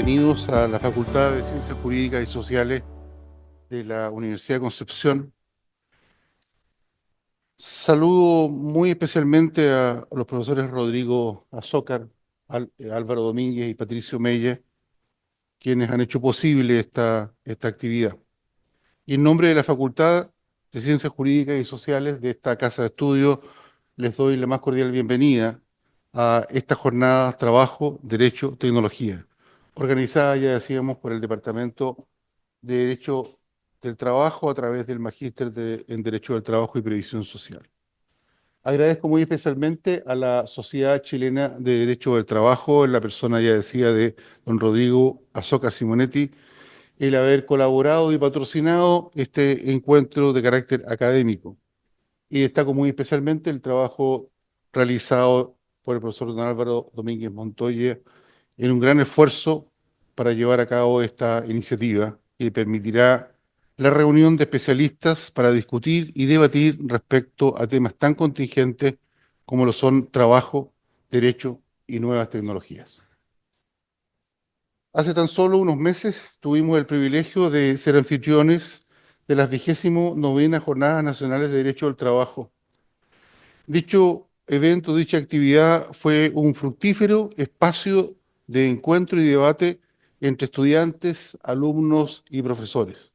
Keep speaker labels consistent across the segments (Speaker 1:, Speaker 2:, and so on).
Speaker 1: bienvenidos a la Facultad de Ciencias Jurídicas y Sociales de la Universidad de Concepción. Saludo muy especialmente a los profesores Rodrigo Azócar, Álvaro Domínguez y Patricio Melle, quienes han hecho posible esta actividad. Y en nombre de la Facultad de Ciencias Jurídicas y Sociales de esta Casa de Estudio, les doy la más cordial bienvenida a esta jornada Trabajo, Derecho, Tecnología, organizada, ya decíamos, por el Departamento de Derecho del Trabajo a través del en Derecho del Trabajo y Previsión Social. Agradezco muy especialmente a la Sociedad Chilena de Derecho del Trabajo, en la persona, ya decía, de don Rodrigo Azócar Simonetti, el haber colaborado y patrocinado este encuentro de carácter académico. Y destaco muy especialmente el trabajo realizado por el profesor don Álvaro Domínguez Montoya en un gran esfuerzo para llevar a cabo esta iniciativa que permitirá la reunión de especialistas para discutir y debatir respecto a temas tan contingentes como lo son trabajo, derecho y nuevas tecnologías. Hace tan solo unos meses tuvimos el privilegio de ser anfitriones de las 29ª Jornadas Nacionales de Derecho al Trabajo. Dicho evento, dicha actividad fue un fructífero espacio de encuentro y debate entre estudiantes, alumnos y profesores.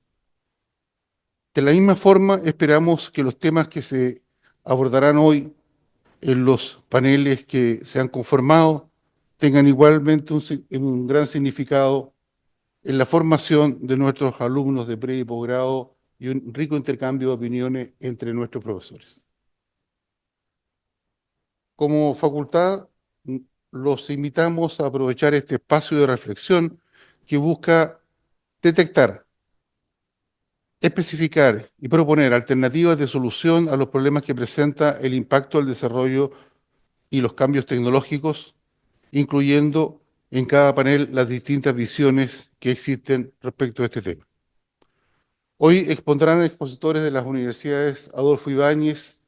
Speaker 1: De la misma forma, esperamos que los temas que se abordarán hoy en los paneles que se han conformado tengan igualmente un gran significado en la formación de nuestros alumnos de pre y posgrado y un rico intercambio de opiniones entre nuestros profesores. Como facultad, los invitamos a aprovechar este espacio de reflexión que busca detectar, especificar y proponer alternativas de solución a los problemas que presenta el impacto del desarrollo y los cambios tecnológicos, incluyendo en cada panel las distintas visiones que existen respecto a este tema. Hoy expondrán expositores de las universidades Adolfo Ibáñez,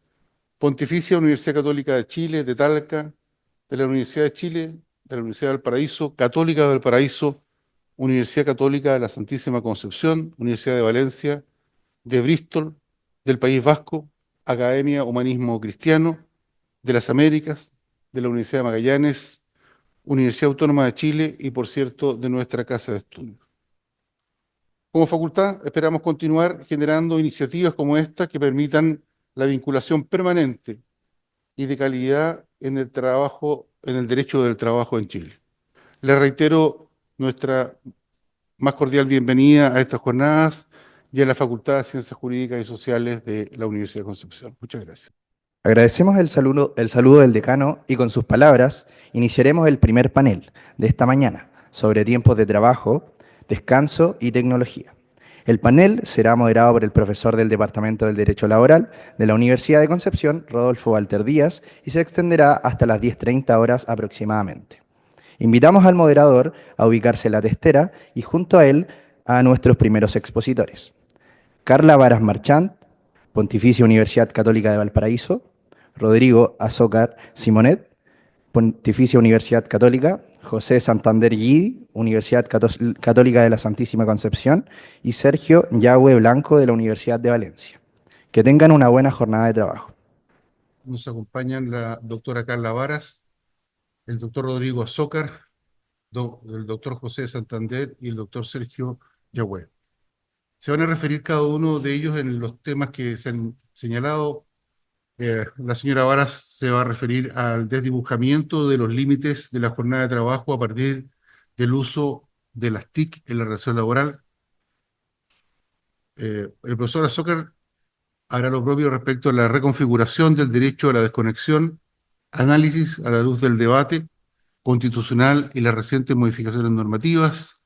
Speaker 1: Pontificia Universidad Católica de Chile, de Talca, de la Universidad de Chile, de la Universidad del Paraíso, Católica del Paraíso, Universidad Católica de la Santísima Concepción, Universidad de Valencia, de Bristol, del País Vasco, Academia Humanismo Cristiano, de las Américas, de la Universidad de Magallanes, Universidad Autónoma de Chile y, por cierto, de nuestra Casa de Estudios. Como facultad, esperamos continuar generando iniciativas como esta que permitan la vinculación permanente y de calidad en el trabajo, en el derecho del trabajo en Chile. Les reitero nuestra más cordial bienvenida a estas jornadas y a la Facultad de Ciencias Jurídicas y Sociales de la Universidad de Concepción. Muchas gracias.
Speaker 2: Agradecemos el saludo del decano y con sus palabras iniciaremos el primer panel de esta mañana sobre tiempos de trabajo, descanso y tecnología. El panel será moderado por el profesor del Departamento del Derecho Laboral de la Universidad de Concepción, Rodolfo Walter Díaz, y se extenderá hasta las 10:30 horas aproximadamente. Invitamos al moderador a ubicarse en la testera y junto a él a nuestros primeros expositores. Carla Varas Marchant, Pontificia Universidad Católica de Valparaíso; Rodrigo Azócar Simonet, Pontificia Universidad Católica; José Santander Guidi, Universidad Católica de la Santísima Concepción; y Sergio Yagüe Blanco de la Universidad de Valencia. Que tengan una buena jornada de trabajo.
Speaker 1: Nos acompañan la doctora Carla Varas, el doctor Rodrigo Azócar, el doctor José Santander y el doctor Sergio Yagüe. Se van a referir cada uno de ellos en los temas que se han señalado. La señora Varas se va a referir al desdibujamiento de los límites de la jornada de trabajo a partir del uso de las TIC en la relación laboral. El profesor Azócar hará lo propio respecto a la reconfiguración del derecho a la desconexión, análisis a la luz del debate constitucional y las recientes modificaciones normativas.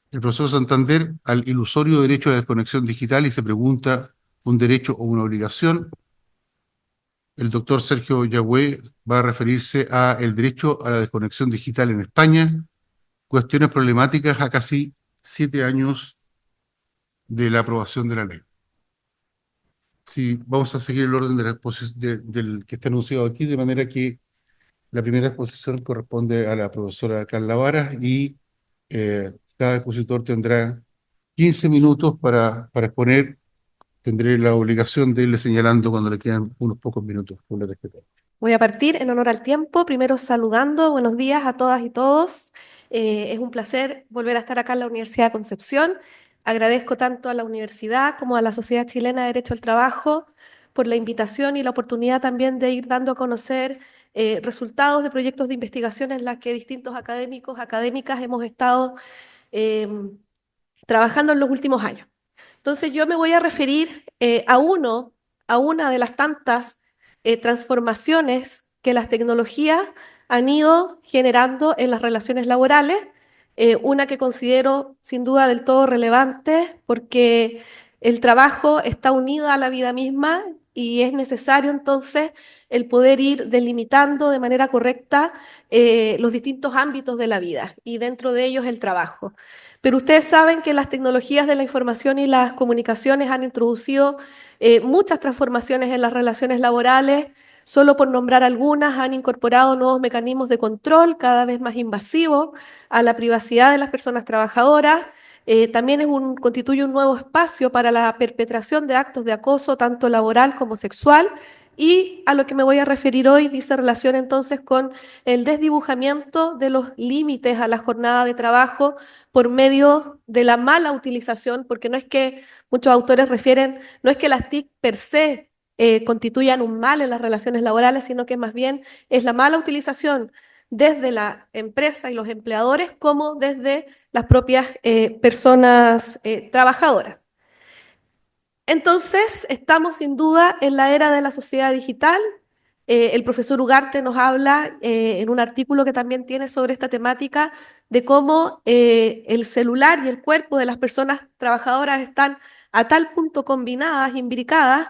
Speaker 1: El profesor Santander al ilusorio derecho a la desconexión digital y se pregunta, ¿un derecho o una obligación? El doctor Sergio Yagüe va a referirse a el derecho a la desconexión digital en España, cuestiones problemáticas a casi 7 años de la aprobación de la ley. Sí, vamos a seguir el orden de la del que está anunciado aquí, de manera que la primera exposición corresponde a la profesora Carla Varas y Cada expositor tendrá 15 minutos para exponer. Tendré la obligación de irle señalando cuando le quedan unos pocos minutos por la tarjeta.
Speaker 3: Voy a partir en honor al tiempo, primero saludando, buenos días a todas y todos. Es un placer volver a estar acá en la Universidad de Concepción. Agradezco tanto a la universidad como a la Sociedad Chilena de Derecho al Trabajo por la invitación y la oportunidad también de ir dando a conocer resultados de proyectos de investigación en las que distintos académicos, académicas hemos estado em, trabajando en los últimos años. Entonces yo me voy a referir a una de las tantas transformaciones que las tecnologías han ido generando en las relaciones laborales, una que considero sin duda del todo relevante porque el trabajo está unido a la vida misma y es necesario entonces el poder ir delimitando de manera correcta los distintos ámbitos de la vida y dentro de ellos el trabajo. Pero ustedes saben que las tecnologías de la información y las comunicaciones han introducido muchas transformaciones en las relaciones laborales. Solo por nombrar algunas, han incorporado nuevos mecanismos de control cada vez más invasivos a la privacidad de las personas trabajadoras. También constituye un nuevo espacio para la perpetración de actos de acoso, tanto laboral como sexual. Y a lo que me voy a referir hoy dice relación entonces con el desdibujamiento de los límites a la jornada de trabajo por medio de la mala utilización, porque no es que muchos autores refieren, no es que las TIC per se constituyan un mal en las relaciones laborales, sino que más bien es la mala utilización desde la empresa y los empleadores como desde las propias personas trabajadoras. Entonces, estamos sin duda en la era de la sociedad digital. El profesor Ugarte nos habla en un artículo que también tiene sobre esta temática de cómo el celular y el cuerpo de las personas trabajadoras están a tal punto combinadas, imbricadas,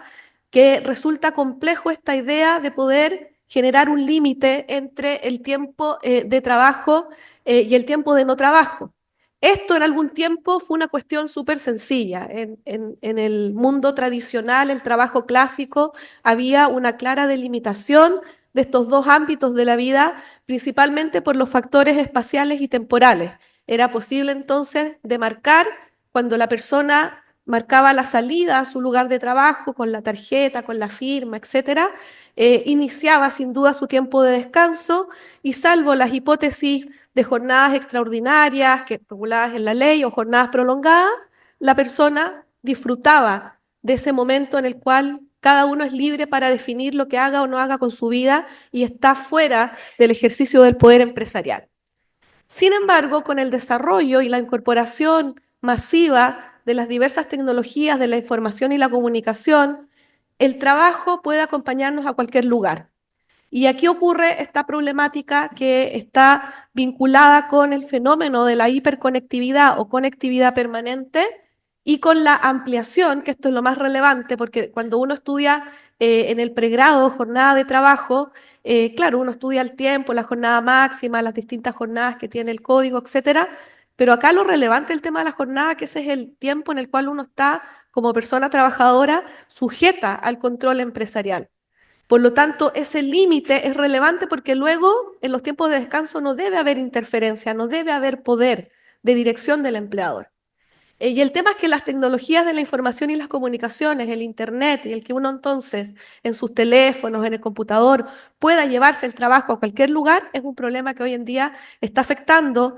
Speaker 3: que resulta complejo esta idea de poder generar un límite entre el tiempo de trabajo y el tiempo de no trabajo. Esto en algún tiempo fue una cuestión súper sencilla. En el mundo tradicional, el trabajo clásico, había una clara delimitación de estos dos ámbitos de la vida, principalmente por los factores espaciales y temporales. Era posible entonces demarcar cuando la persona marcaba la salida a su lugar de trabajo con la tarjeta, con la firma, etcétera, iniciaba sin duda su tiempo de descanso y salvo las hipótesis de jornadas extraordinarias que reguladas en la ley o jornadas prolongadas, la persona disfrutaba de ese momento en el cual cada uno es libre para definir lo que haga o no haga con su vida y está fuera del ejercicio del poder empresarial. Sin embargo, con el desarrollo y la incorporación masiva de las diversas tecnologías de la información y la comunicación, el trabajo puede acompañarnos a cualquier lugar. Y aquí ocurre esta problemática que está vinculada con el fenómeno de la hiperconectividad o conectividad permanente y con la ampliación, que esto es lo más relevante, porque cuando uno estudia en el pregrado jornada de trabajo, claro, uno estudia el tiempo, la jornada máxima, las distintas jornadas que tiene el código, etcétera, pero acá lo relevante es el tema de la jornada, que ese es el tiempo en el cual uno está como persona trabajadora sujeta al control empresarial. Por lo tanto, ese límite es relevante porque luego, en los tiempos de descanso, no debe haber interferencia, no debe haber poder de dirección del empleador. Y el tema es que las tecnologías de la información y las comunicaciones, el Internet y el que uno entonces en sus teléfonos, en el computador, pueda llevarse el trabajo a cualquier lugar, es un problema que hoy en día está afectando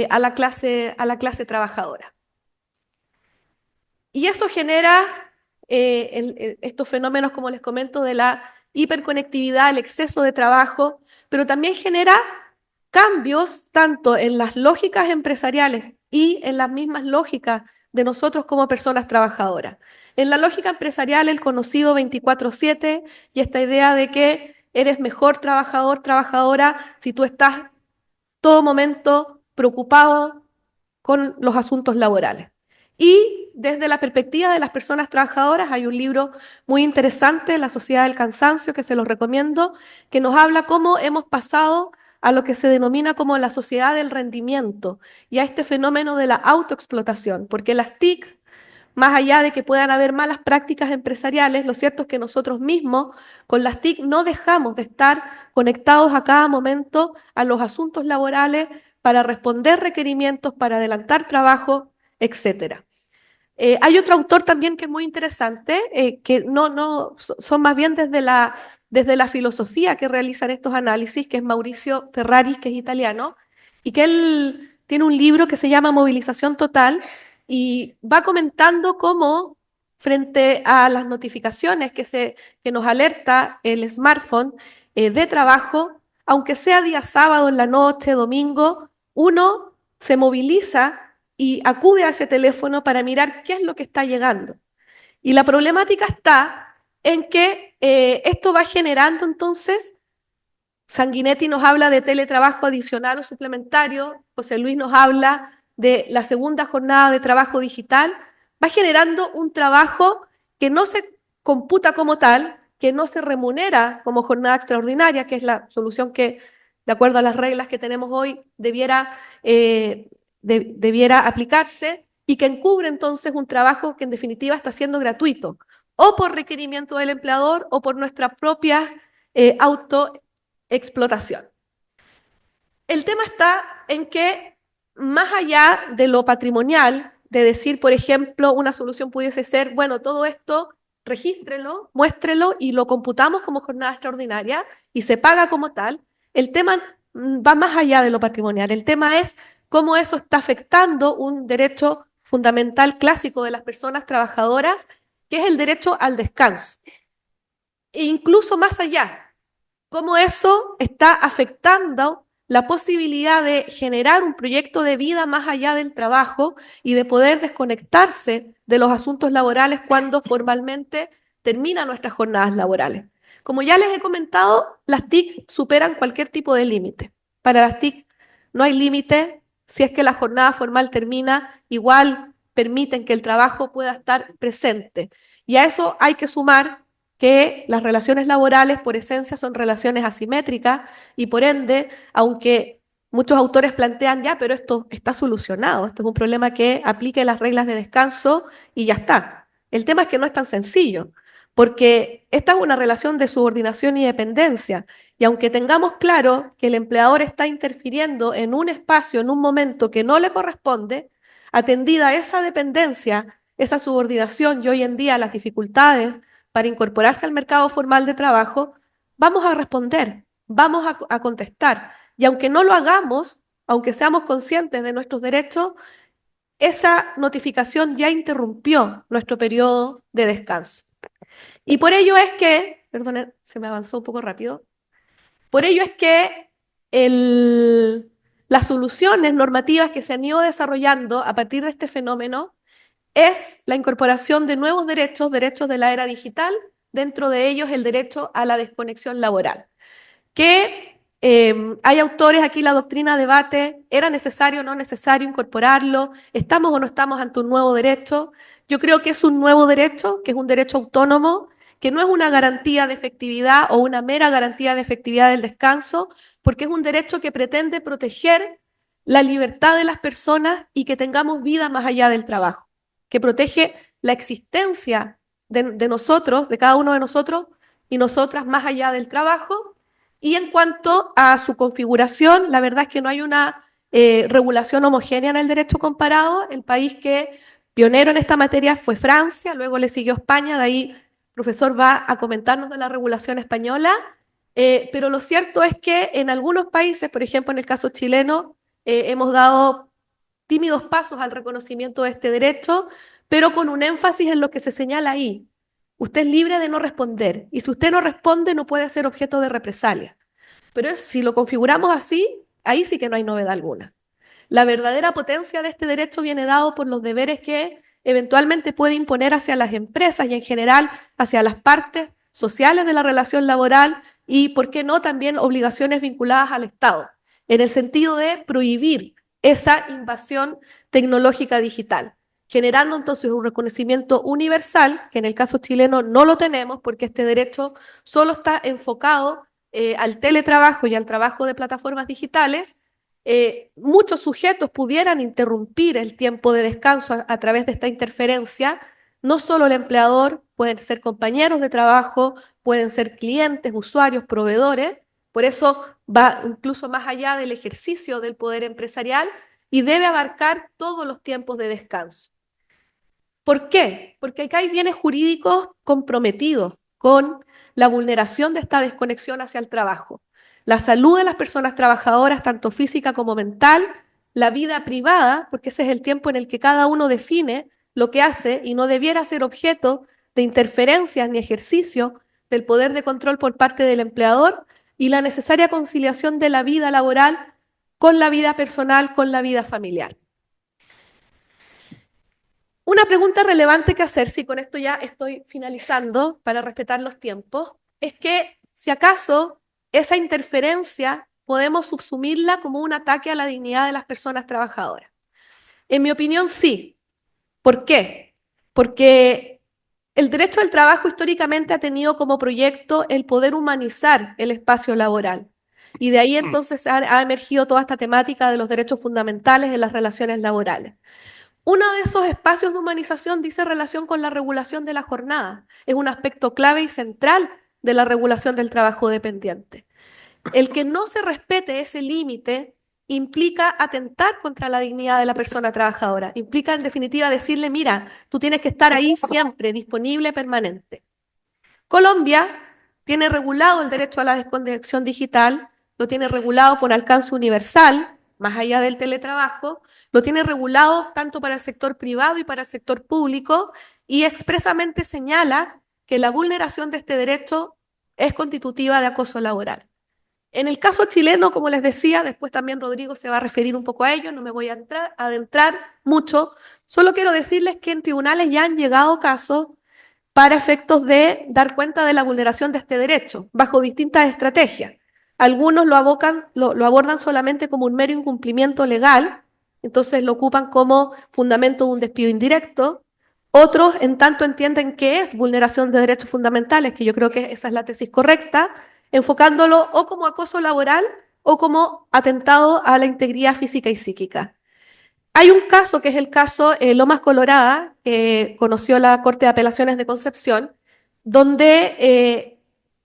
Speaker 3: a la clase trabajadora. Y eso genera estos fenómenos, como les comento, de la hiperconectividad, el exceso de trabajo, pero también genera cambios tanto en las lógicas empresariales y en las mismas lógicas de nosotros como personas trabajadoras. En la lógica empresarial, el conocido 24/7 y esta idea de que eres mejor trabajador, trabajadora, si tú estás todo momento preocupado con los asuntos laborales. Y desde la perspectiva de las personas trabajadoras hay un libro muy interesante, La Sociedad del Cansancio, que se los recomiendo, que nos habla cómo hemos pasado a lo que se denomina como la sociedad del rendimiento y a este fenómeno de la autoexplotación, porque las TIC, más allá de que puedan haber malas prácticas empresariales, lo cierto es que nosotros mismos con las TIC no dejamos de estar conectados a cada momento a los asuntos laborales para responder requerimientos, para adelantar trabajo, etc. Hay otro autor también que es muy interesante, que son más bien desde la filosofía que realizan estos análisis, que es Mauricio Ferraris, que es italiano, y que él tiene un libro que se llama Movilización Total, y va comentando cómo frente a las notificaciones que nos alerta el smartphone de trabajo, aunque sea día sábado en la noche, domingo, uno se moviliza y acude a ese teléfono para mirar qué es lo que está llegando. Y la problemática está en que esto va generando entonces, Sanguinetti nos habla de teletrabajo adicional o suplementario, José Luis nos habla de la segunda jornada de trabajo digital, va generando un trabajo que no se computa como tal, que no se remunera como jornada extraordinaria, que es la solución que, de acuerdo a las reglas que tenemos hoy, debiera aplicarse y que encubre entonces un trabajo que en definitiva está siendo gratuito, o por requerimiento del empleador o por nuestra propia autoexplotación. El tema está en que, más allá de lo patrimonial, de decir, por ejemplo, una solución pudiese ser, bueno, todo esto, regístrelo, muéstrelo y lo computamos como jornada extraordinaria y se paga como tal, el tema va más allá de lo patrimonial. El tema es cómo eso está afectando un derecho fundamental clásico de las personas trabajadoras, que es el derecho al descanso. E incluso más allá, cómo eso está afectando la posibilidad de generar un proyecto de vida más allá del trabajo y de poder desconectarse de los asuntos laborales cuando formalmente terminan nuestras jornadas laborales. Como ya les he comentado, las TIC superan cualquier tipo de límite. Para las TIC no hay límite. Si es que la jornada formal termina, igual permiten que el trabajo pueda estar presente. Y a eso hay que sumar que las relaciones laborales por esencia son relaciones asimétricas y por ende, aunque muchos autores plantean ya, pero esto está solucionado, esto es un problema que aplique las reglas de descanso y ya está. El tema es que no es tan sencillo, porque esta es una relación de subordinación y dependencia, y aunque tengamos claro que el empleador está interfiriendo en un espacio, en un momento que no le corresponde, atendida esa dependencia, esa subordinación y hoy en día las dificultades para incorporarse al mercado formal de trabajo, vamos a responder, vamos a contestar. Y aunque no lo hagamos, aunque seamos conscientes de nuestros derechos, esa notificación ya interrumpió nuestro periodo de descanso. Y por ello es que, perdón, se me avanzó un poco rápido, por ello es que las soluciones normativas que se han ido desarrollando a partir de este fenómeno es la incorporación de nuevos derechos, derechos de la era digital, dentro de ellos el derecho a la desconexión laboral. Que hay autores, aquí la doctrina debate, ¿era necesario o no necesario incorporarlo? ¿Estamos o no estamos ante un nuevo derecho? Yo creo que es un nuevo derecho, que es un derecho autónomo, que no es una garantía de efectividad o una mera garantía de efectividad del descanso, porque es un derecho que pretende proteger la libertad de las personas y que tengamos vida más allá del trabajo, que protege la existencia de nosotros, de cada uno de nosotros y nosotras más allá del trabajo. Y en cuanto a su configuración, la verdad es que no hay una regulación homogénea en el derecho comparado. El país que pionero en esta materia fue Francia, luego le siguió España, de ahí el profesor va a comentarnos de la regulación española, pero lo cierto es que en algunos países, por ejemplo en el caso chileno, hemos dado tímidos pasos al reconocimiento de este derecho, pero con un énfasis en lo que se señala ahí. Usted es libre de no responder, y si usted no responde no puede ser objeto de represalia. Pero si lo configuramos así, ahí sí que no hay novedad alguna. La verdadera potencia de este derecho viene dado por los deberes que eventualmente puede imponer hacia las empresas y en general hacia las partes sociales de la relación laboral y, ¿por qué no?, también obligaciones vinculadas al Estado, en el sentido de prohibir esa invasión tecnológica digital, generando entonces un reconocimiento universal, que en el caso chileno no lo tenemos porque este derecho solo está enfocado al teletrabajo y al trabajo de plataformas digitales. Muchos sujetos pudieran interrumpir el tiempo de descanso a través de esta interferencia. No solo el empleador, pueden ser compañeros de trabajo, pueden ser clientes, usuarios, proveedores, Por eso va incluso más allá del ejercicio del poder empresarial y debe abarcar todos los tiempos de descanso. ¿Por qué? Porque acá hay bienes jurídicos comprometidos con la vulneración de esta desconexión hacia el trabajo. La salud de las personas trabajadoras, tanto física como mental, la vida privada, porque ese es el tiempo en el que cada uno define lo que hace y no debiera ser objeto de interferencias ni ejercicio del poder de control por parte del empleador, y la necesaria conciliación de la vida laboral con la vida personal, con la vida familiar. Una pregunta relevante que hacerse, y con esto ya estoy finalizando para respetar los tiempos, es que si acaso esa interferencia podemos subsumirla como un ataque a la dignidad de las personas trabajadoras. En mi opinión, sí. ¿Por qué? Porque el derecho al trabajo históricamente ha tenido como proyecto el poder humanizar el espacio laboral. Y de ahí entonces ha emergido toda esta temática de los derechos fundamentales en las relaciones laborales. Uno de esos espacios de humanización dice relación con la regulación de la jornada. Es un aspecto clave y central de la regulación del trabajo dependiente. El que no se respete ese límite implica atentar contra la dignidad de la persona trabajadora. Implica, en definitiva, decirle, mira, tú tienes que estar ahí siempre, disponible, permanente. Colombia tiene regulado el derecho a la desconexión digital, lo tiene regulado con alcance universal, más allá del teletrabajo, lo tiene regulado tanto para el sector privado y para el sector público, y expresamente señala que la vulneración de este derecho es constitutiva de acoso laboral. En el caso chileno, como les decía, después también Rodrigo se va a referir un poco a ello, no me voy a adentrar mucho, solo quiero decirles que en tribunales ya han llegado casos para efectos de dar cuenta de la vulneración de este derecho, bajo distintas estrategias. Algunos lo abordan solamente como un mero incumplimiento legal, entonces lo ocupan como fundamento de un despido indirecto. Otros, en tanto, entienden que es vulneración de derechos fundamentales, que yo creo que esa es la tesis correcta, enfocándolo o como acoso laboral o como atentado a la integridad física y psíquica. Hay un caso que es el caso Lomas Colorada, que conoció la Corte de Apelaciones de Concepción, donde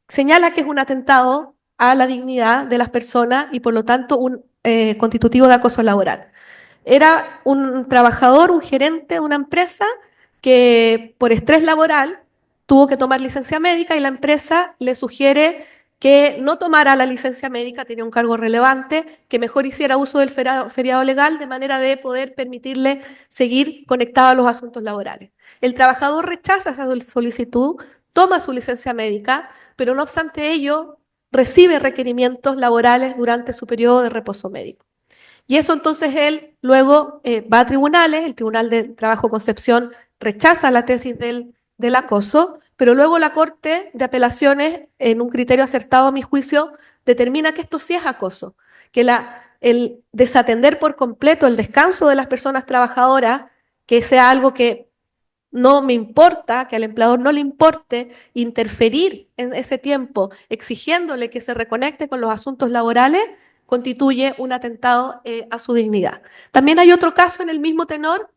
Speaker 3: señala que es un atentado a la dignidad de las personas y por lo tanto un constitutivo de acoso laboral. Era un trabajador, un gerente de una empresa que por estrés laboral tuvo que tomar licencia médica y la empresa le sugiere que no tomara la licencia médica, tenía un cargo relevante, que mejor hiciera uso del feriado legal de manera de poder permitirle seguir conectado a los asuntos laborales. El trabajador rechaza esa solicitud, toma su licencia médica, pero no obstante ello recibe requerimientos laborales durante su periodo de reposo médico. Y eso entonces él luego va a tribunales, el Tribunal de Trabajo Concepción rechaza la tesis del acoso, pero luego la Corte de Apelaciones, en un criterio acertado a mi juicio, determina que esto sí es acoso, que el desatender por completo el descanso de las personas trabajadoras, que sea algo que no me importa, que al empleador no le importe interferir en ese tiempo, exigiéndole que se reconecte con los asuntos laborales, constituye un atentado a su dignidad. También hay otro caso en el mismo tenor,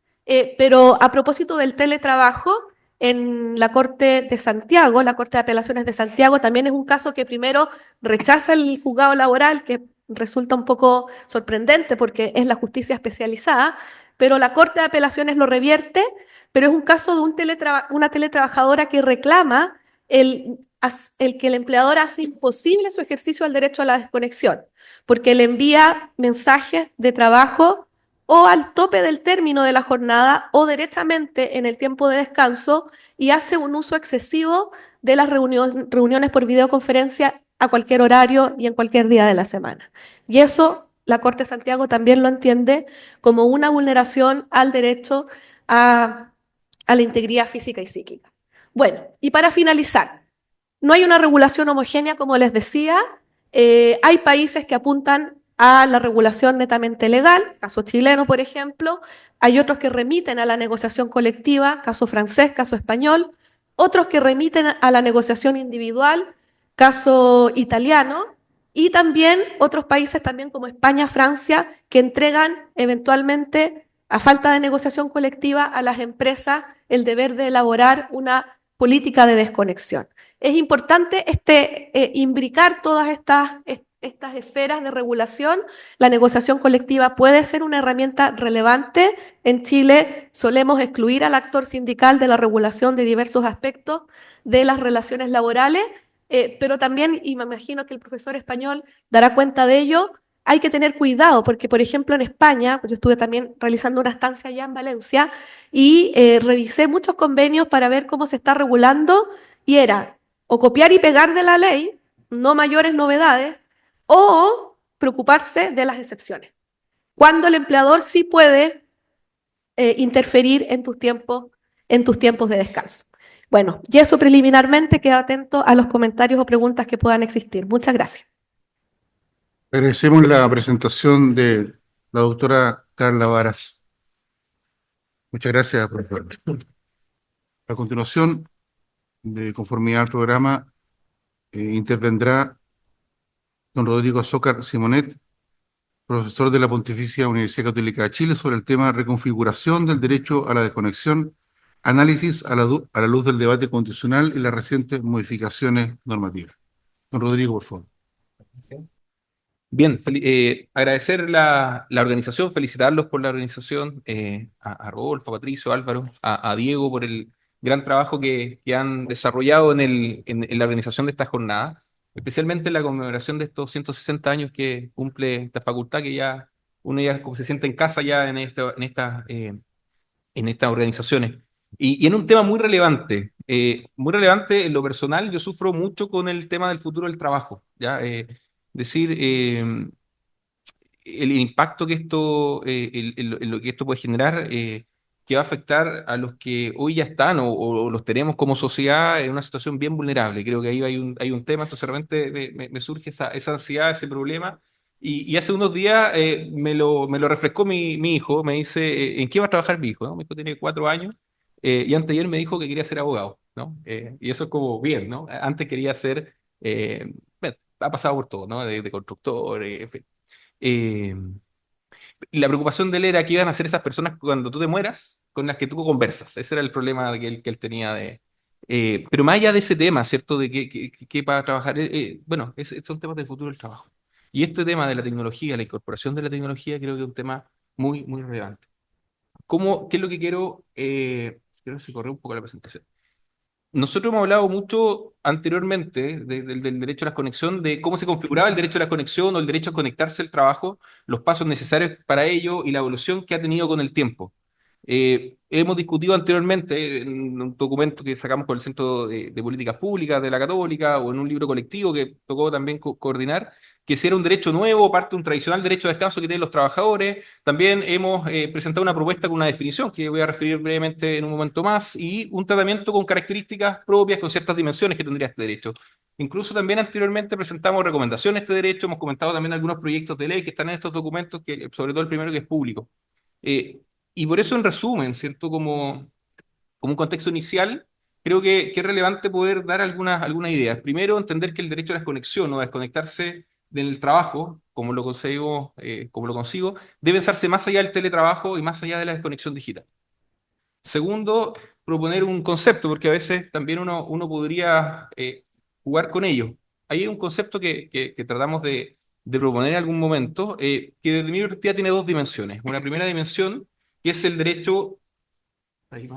Speaker 3: pero a propósito del teletrabajo, en la Corte de Santiago, la Corte de Apelaciones de Santiago, también es un caso que primero rechaza el juzgado laboral, que resulta un poco sorprendente porque es la justicia especializada, pero la Corte de Apelaciones lo revierte, pero es un caso de una teletrabajadora que reclama el que el empleador hace imposible su ejercicio del derecho a la desconexión, porque le envía mensajes de trabajo o al tope del término de la jornada o derechamente en el tiempo de descanso y hace un uso excesivo de las reuniones por videoconferencia a cualquier horario y en cualquier día de la semana. Y eso la Corte de Santiago también lo entiende como una vulneración al derecho a la integridad física y psíquica. Bueno, y para finalizar, no hay una regulación homogénea, como les decía. Hay países que apuntan a la regulación netamente legal, caso chileno, por ejemplo. Hay otros que remiten a la negociación colectiva, caso francés, caso español. Otros que remiten a la negociación individual, caso italiano. Y también otros países, también como España, Francia, que entregan eventualmente, a falta de negociación colectiva, a las empresas el deber de elaborar una política de desconexión. es importante imbricar todas estas esferas de regulación. La negociación colectiva puede ser una herramienta relevante. En Chile solemos excluir al actor sindical de la regulación de diversos aspectos de las relaciones laborales, pero también, y me imagino que el profesor español dará cuenta de ello, hay que tener cuidado porque, por ejemplo, en España, yo estuve también realizando una estancia allá en Valencia y revisé muchos convenios para ver cómo se está regulando y era o copiar y pegar de la ley, no mayores novedades, o preocuparse de las excepciones. Cuando el empleador sí puede interferir en tus tiempos de descanso. Bueno, y eso preliminarmente, queda atento a los comentarios o preguntas que puedan existir. Muchas gracias.
Speaker 1: Agradecemos la presentación de la doctora Carla Varas. Muchas gracias, profesor. A continuación, de conformidad al programa, intervendrá don Rodrigo Azócar Simonet, profesor de la Pontificia Universidad Católica de Chile, sobre el tema reconfiguración del derecho a la desconexión, análisis a la luz del debate constitucional y las recientes modificaciones normativas. Don Rodrigo, por favor.
Speaker 4: Bien, agradecer la organización, felicitarlos por la organización, a Rodolfo, a Patricio, a Álvaro, a Diego por el gran trabajo que han desarrollado en la organización de esta jornada, especialmente en la conmemoración de estos 160 años que cumple esta facultad, que ya uno ya como se siente en casa ya en estas organizaciones. Y en un tema muy relevante en lo personal, yo sufro mucho con el tema del futuro del trabajo, ¿ya? Decir, el impacto que esto, lo que esto puede generar, que va a afectar a los que hoy ya están o los tenemos como sociedad en una situación bien vulnerable. Creo que ahí hay un tema, entonces realmente me surge esa ansiedad, ese problema. Y hace unos días me lo refrescó mi hijo, me dice, ¿en qué va a trabajar mi hijo? ¿No? Mi hijo tiene 4 años y anteayer me dijo que quería ser abogado, ¿no? Y eso es como bien, ¿no? Antes quería ser, bueno, ha pasado por todo, ¿no? De constructor, en fin. Eh, la preocupación de él era qué iban a hacer esas personas cuando tú te mueras, con las que tú conversas. Ese era el problema que él tenía pero más allá de ese tema, ¿cierto? De qué para trabajar, bueno, son temas del futuro del trabajo. Y este tema de la tecnología, la incorporación de la tecnología, creo que es un tema muy, muy relevante. ¿Qué es lo que quiero? Creo que se corrió un poco la presentación. Nosotros hemos hablado mucho anteriormente del derecho a la conexión, de cómo se configuraba el derecho a la conexión o el derecho a conectarse al trabajo, los pasos necesarios para ello y la evolución que ha tenido con el tiempo. Hemos discutido anteriormente en un documento que sacamos con el Centro de Políticas Públicas de la Católica o en un libro colectivo que tocó también coordinar, que si era un derecho nuevo, parte de un tradicional derecho de descanso que tienen los trabajadores. También hemos presentado una propuesta con una definición que voy a referir brevemente en un momento más y un tratamiento con características propias, con ciertas dimensiones que tendría este derecho. Incluso también anteriormente presentamos recomendaciones de este derecho, hemos comentado también algunos proyectos de ley que están en estos documentos, sobre todo el primero que es público. Y por eso, en resumen, ¿cierto? Como un contexto inicial, creo que es relevante poder dar algunas ideas. Primero, entender que el derecho a la desconexión o a desconectarse del trabajo, como lo consigo, debe pensarse más allá del teletrabajo y más allá de la desconexión digital. Segundo, proponer un concepto, porque a veces también uno podría jugar con ello. Hay un concepto que tratamos de proponer en algún momento, que desde mi perspectiva tiene dos dimensiones. Una primera dimensión, que es el derecho, ahí,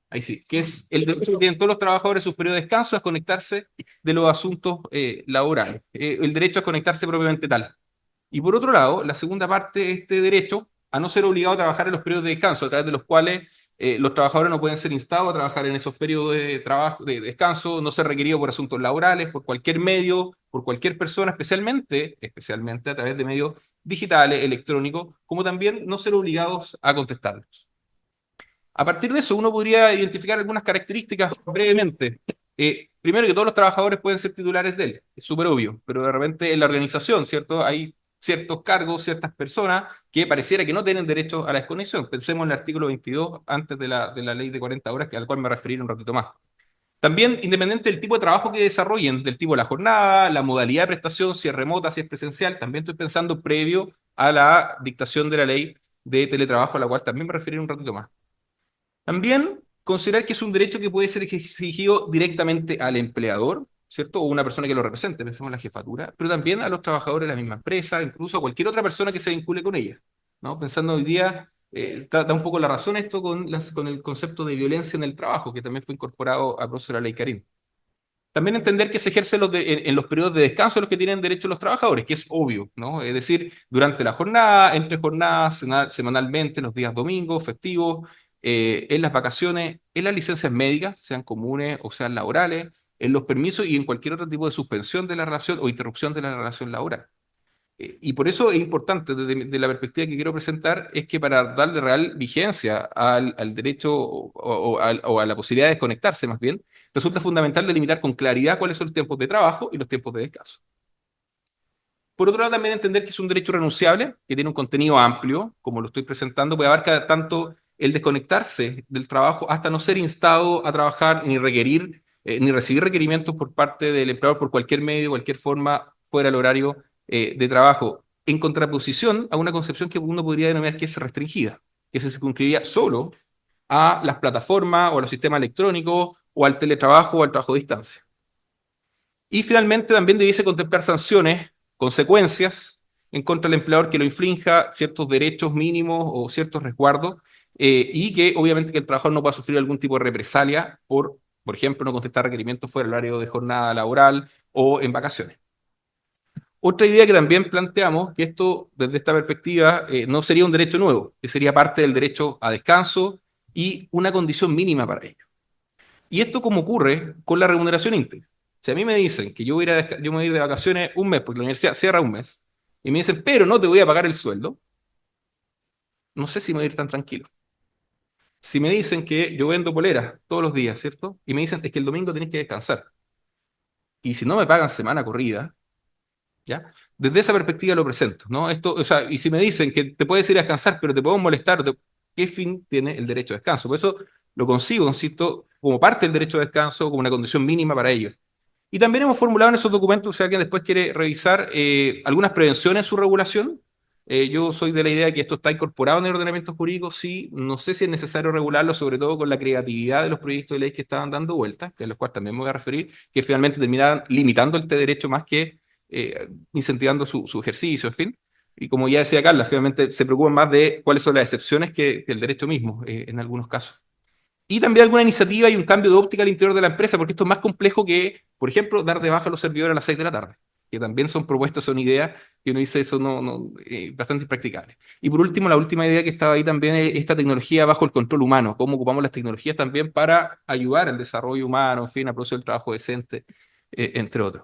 Speaker 4: ahí sí, que es el derecho que tienen todos los trabajadores en su periodo de descanso a conectarse de los asuntos laborales, el derecho a conectarse propiamente tal. Y por otro lado, la segunda parte de este derecho a no ser obligado a trabajar en los periodos de descanso, a través de los cuales los trabajadores no pueden ser instados a trabajar en esos periodos de trabajo, de descanso, no ser requeridos por asuntos laborales, por cualquier medio, por cualquier persona, especialmente a través de medios digitales, electrónicos, como también no ser obligados a contestarlos. A partir de eso, uno podría identificar algunas características brevemente. Primero, que todos los trabajadores pueden ser titulares de él, es súper obvio, pero de repente en la organización, ¿cierto? Hay ciertos cargos, ciertas personas que pareciera que no tienen derecho a la desconexión. Pensemos en el artículo 22, antes de la ley de 40 horas, al cual me referiré un ratito más. También, independiente del tipo de trabajo que desarrollen, del tipo de la jornada, la modalidad de prestación, si es remota, si es presencial, también estoy pensando previo a la dictación de la ley de teletrabajo, a la cual también me referiré un ratito más. También considerar que es un derecho que puede ser exigido directamente al empleador, ¿cierto? O una persona que lo represente, pensemos en la jefatura, pero también a los trabajadores de la misma empresa, incluso a cualquier otra persona que se vincule con ella, ¿no? Pensando hoy día, da un poco la razón esto con el concepto de violencia en el trabajo, que también fue incorporado al proceso de la ley Karim. También entender que se ejerce en los periodos de descanso los que tienen derecho los trabajadores, que es obvio, ¿no? Es decir, durante la jornada, entre jornadas, semanalmente, los días domingos, festivos, en las vacaciones, en las licencias médicas, sean comunes o sean laborales, en los permisos y en cualquier otro tipo de suspensión de la relación o interrupción de la relación laboral. Y por eso es importante, desde de la perspectiva que quiero presentar, es que para darle real vigencia al derecho o a la posibilidad de desconectarse más bien, resulta fundamental delimitar con claridad cuáles son los tiempos de trabajo y los tiempos de descanso. Por otro lado, también entender que es un derecho renunciable, que tiene un contenido amplio, como lo estoy presentando, pues abarca tanto el desconectarse del trabajo hasta no ser instado a trabajar ni requerir, ni recibir requerimientos por parte del empleador por cualquier medio, cualquier forma, fuera del horario de trabajo, en contraposición a una concepción que uno podría denominar que es restringida, que se circunscribiría solo a las plataformas o a los sistemas electrónicos o al teletrabajo o al trabajo a distancia. Y finalmente también debiese contemplar sanciones, consecuencias en contra del empleador que lo infrinja ciertos derechos mínimos o ciertos resguardos y que obviamente que el trabajador no pueda sufrir algún tipo de represalia por ejemplo, no contestar requerimientos fuera del horario de jornada laboral o en vacaciones. Otra idea que también planteamos, que esto desde esta perspectiva no sería un derecho nuevo, que sería parte del derecho a descanso y una condición mínima para ello. Y esto como ocurre con la remuneración íntegra. Si a mí me dicen que yo me voy a ir de vacaciones un mes, porque la universidad cierra un mes, y me dicen, pero no te voy a pagar el sueldo, no sé si me voy a ir tan tranquilo. Si me dicen que yo vendo poleras todos los días, ¿cierto? Y me dicen, es que el domingo tenés que descansar. Y si no me pagan semana corrida, ¿ya? Desde esa perspectiva lo presento, ¿no? Esto, o sea, y si me dicen que te puedes ir a descansar, pero te podemos molestar, ¿qué fin tiene el derecho a descanso? Por eso lo consigo, insisto, como parte del derecho a descanso, como una condición mínima para ello. Y también hemos formulado en esos documentos, si alguien después quiere revisar, algunas prevenciones en su regulación. Yo soy de la idea de que esto está incorporado en el ordenamiento jurídico, sí, no sé si es necesario regularlo, sobre todo con la creatividad de los proyectos de ley que estaban dando vueltas, que a los cuales también me voy a referir, que finalmente terminaban limitando este derecho más que incentivando su ejercicio, en fin. Y como ya decía Carla, finalmente se preocupan más de cuáles son las excepciones que el derecho mismo, en algunos casos. Y también alguna iniciativa y un cambio de óptica al interior de la empresa, porque esto es más complejo que, por ejemplo, dar de baja a los servidores a las 6 de la tarde, que también son propuestas, son ideas que uno dice eso bastante impracticable. Y por último, la última idea que estaba ahí también es esta tecnología bajo el control humano, cómo ocupamos las tecnologías también para ayudar al desarrollo humano, en fin, a producir el trabajo decente, entre otros.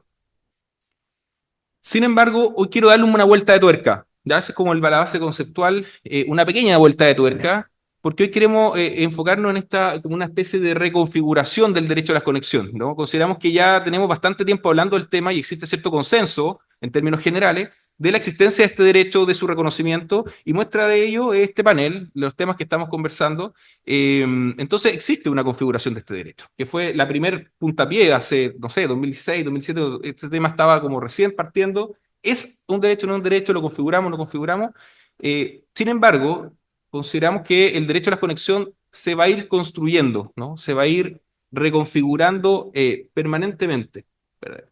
Speaker 4: Sin embargo, hoy quiero darle una vuelta de tuerca. Ya ese es como la base conceptual, una pequeña vuelta de tuerca, porque hoy queremos enfocarnos en esta como una especie de reconfiguración del derecho a la conexión, ¿no? Consideramos que ya tenemos bastante tiempo hablando del tema y existe cierto consenso en términos generales de la existencia de este derecho, de su reconocimiento, y muestra de ello este panel, los temas que estamos conversando. Entonces existe una configuración de este derecho, que fue la primer puntapié hace, no sé, 2016, 2007, este tema estaba como recién partiendo. ¿Es un derecho o no un derecho? ¿Lo configuramos o no configuramos? Sin embargo, consideramos que el derecho a la conexión se va a ir construyendo, ¿no? Se va a ir reconfigurando permanentemente. Espera,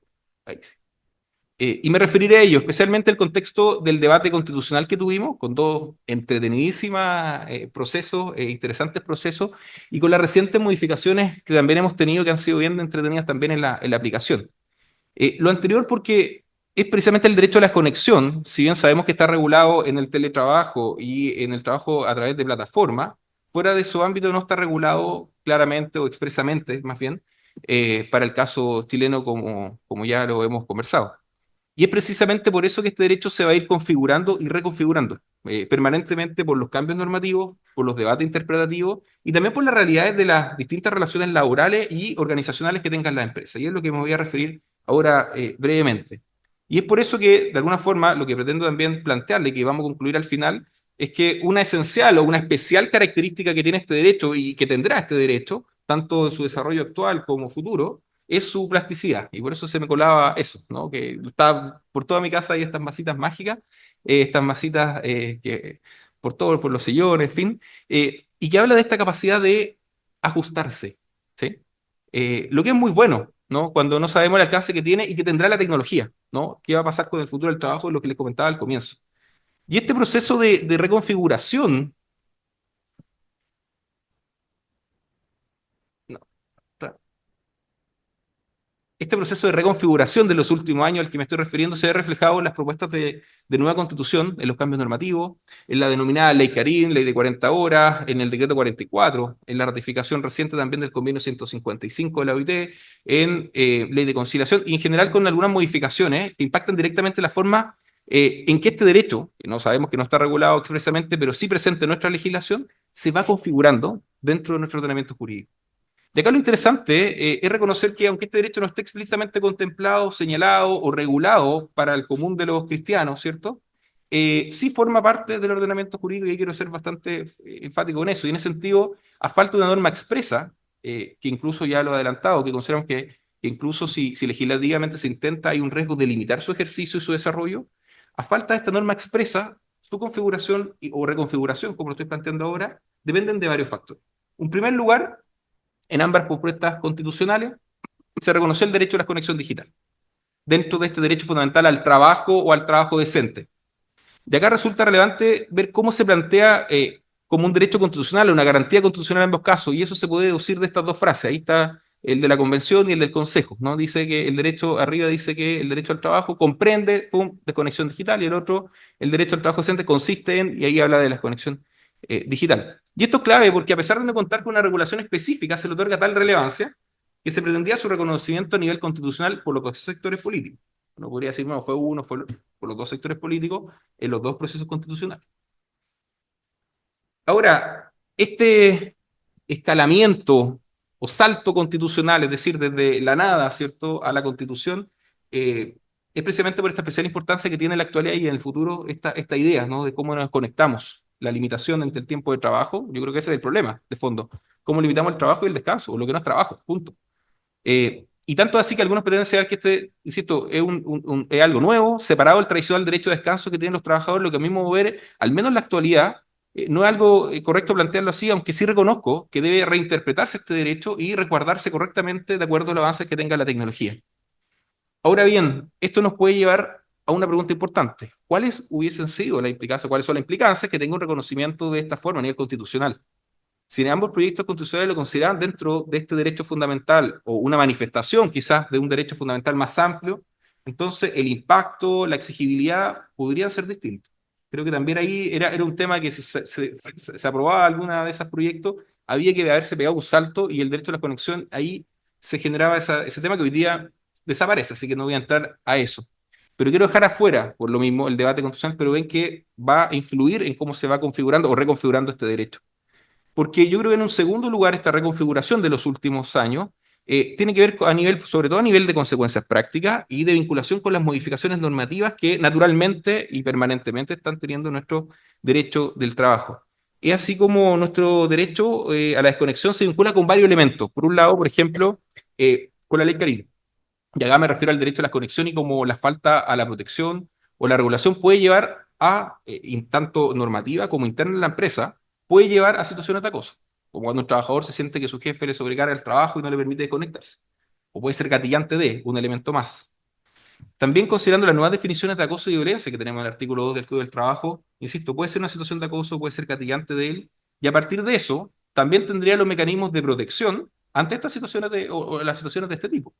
Speaker 4: ahí sí. Y me referiré a ello, especialmente el contexto del debate constitucional que tuvimos, con dos entretenidísimos procesos, interesantes procesos, y con las recientes modificaciones que también hemos tenido, que han sido bien entretenidas también en la aplicación. Lo anterior porque es precisamente el derecho a la conexión, si bien sabemos que está regulado en el teletrabajo y en el trabajo a través de plataforma, fuera de su ámbito no está regulado claramente o expresamente, más bien, para el caso chileno como ya lo hemos conversado. Y es precisamente por eso que este derecho se va a ir configurando y reconfigurando permanentemente por los cambios normativos, por los debates interpretativos y también por las realidades de las distintas relaciones laborales y organizacionales que tengan las empresas. Y es lo que me voy a referir ahora brevemente. Y es por eso que, de alguna forma, lo que pretendo también plantearle, que vamos a concluir al final, es que una esencial o una especial característica que tiene este derecho y que tendrá este derecho, tanto en su desarrollo actual como futuro, es su plasticidad. Y por eso se me colaba eso, ¿no? Que está por toda mi casa hay estas masitas mágicas, estas masitas que por todo, por los sillones, en fin, y que habla de esta capacidad de ajustarse, ¿sí? Lo que es muy bueno, ¿no? Cuando no sabemos el alcance que tiene y que tendrá la tecnología, ¿no? ¿Qué va a pasar con el futuro del trabajo? Lo que les comentaba al comienzo. Y este proceso de reconfiguración, no, claro. Este proceso de reconfiguración de los últimos años al que me estoy refiriendo se ve reflejado en las propuestas de nueva constitución, en los cambios normativos, en la denominada Ley Carín, Ley de 40 horas, en el decreto 44, en la ratificación reciente también del convenio 155 de la OIT, en Ley de conciliación y en general con algunas modificaciones que impactan directamente la forma en que este derecho, que no sabemos que no está regulado expresamente, pero sí presente en nuestra legislación, se va configurando dentro de nuestro ordenamiento jurídico. De acá lo interesante es reconocer que aunque este derecho no esté explícitamente contemplado, señalado o regulado para el común de los cristianos, ¿cierto? Sí forma parte del ordenamiento jurídico y quiero ser bastante enfático en eso. Y en ese sentido, a falta de una norma expresa, que incluso ya lo he adelantado, que consideramos que incluso si legislativamente se intenta, hay un riesgo de limitar su ejercicio y su desarrollo, a falta de esta norma expresa, su configuración o reconfiguración, como lo estoy planteando ahora, dependen de varios factores. En primer lugar, en ambas propuestas constitucionales, se reconoció el derecho a la conexión digital, dentro de este derecho fundamental al trabajo o al trabajo decente. De acá resulta relevante ver cómo se plantea como un derecho constitucional, una garantía constitucional en ambos casos, y eso se puede deducir de estas dos frases. Ahí está el de la Convención y el del Consejo, ¿no? Dice que el derecho, arriba dice que el derecho al trabajo comprende, pum, desconexión digital, y el otro, el derecho al trabajo decente consiste en, y ahí habla de la desconexión digital. Y esto es clave porque a pesar de no contar con una regulación específica, se le otorga tal relevancia que se pretendía su reconocimiento a nivel constitucional por los dos sectores políticos. Uno podría decir, no, fue uno, fue por los dos sectores políticos en los dos procesos constitucionales. Ahora, este escalamiento o salto constitucional, es decir, desde la nada, ¿cierto?, a la constitución, es precisamente por esta especial importancia que tiene en la actualidad y en el futuro esta idea, ¿no?, de cómo nos conectamos, la limitación entre el tiempo de trabajo. Yo creo que ese es el problema, de fondo. ¿Cómo limitamos el trabajo y el descanso? O lo que no es trabajo, punto. Y tanto así que algunos pretenden señalar que este, insisto, es, es algo nuevo, separado del tradicional derecho de descanso que tienen los trabajadores, lo que a mí me mover, al menos en la actualidad, no es algo correcto plantearlo así, aunque sí reconozco que debe reinterpretarse este derecho y resguardarse correctamente de acuerdo a los avances que tenga la tecnología. Ahora bien, esto nos puede llevar a una pregunta importante. ¿Cuáles hubiesen sido las implicancias, cuáles son las implicancias que tenga un reconocimiento de esta forma a nivel constitucional? Si ambos proyectos constitucionales lo consideran dentro de este derecho fundamental o una manifestación quizás de un derecho fundamental más amplio, entonces el impacto, la exigibilidad podrían ser distintos. Creo que también ahí era un tema que si se aprobaba alguna de esos proyectos, había que haberse pegado un salto y el derecho a la conexión, ahí se generaba ese tema que hoy día desaparece, así que no voy a entrar a eso. Pero quiero dejar afuera, por lo mismo, el debate constitucional, pero ven que va a influir en cómo se va configurando o reconfigurando este derecho. Porque yo creo que en un segundo lugar esta reconfiguración de los últimos años tiene que ver a nivel, sobre todo a nivel de consecuencias prácticas y de vinculación con las modificaciones normativas que naturalmente y permanentemente están teniendo nuestro derecho del trabajo. Es así como nuestro derecho a la desconexión se vincula con varios elementos. Por un lado, por ejemplo, con la ley Carín. Y acá me refiero al derecho a la conexión y como la falta a la protección o la regulación puede llevar a, tanto normativa como interna en la empresa, puede llevar a situaciones de acoso. Como cuando un trabajador se siente que su jefe le sobrecarga el trabajo y no le permite desconectarse. O puede ser gatillante de un elemento más. También considerando las nuevas definiciones de acoso y violencia que tenemos en el artículo 2 del Código del Trabajo, insisto, puede ser una situación de acoso, puede ser gatillante de él, y a partir de eso, también tendría los mecanismos de protección ante estas situaciones o las situaciones de este tipo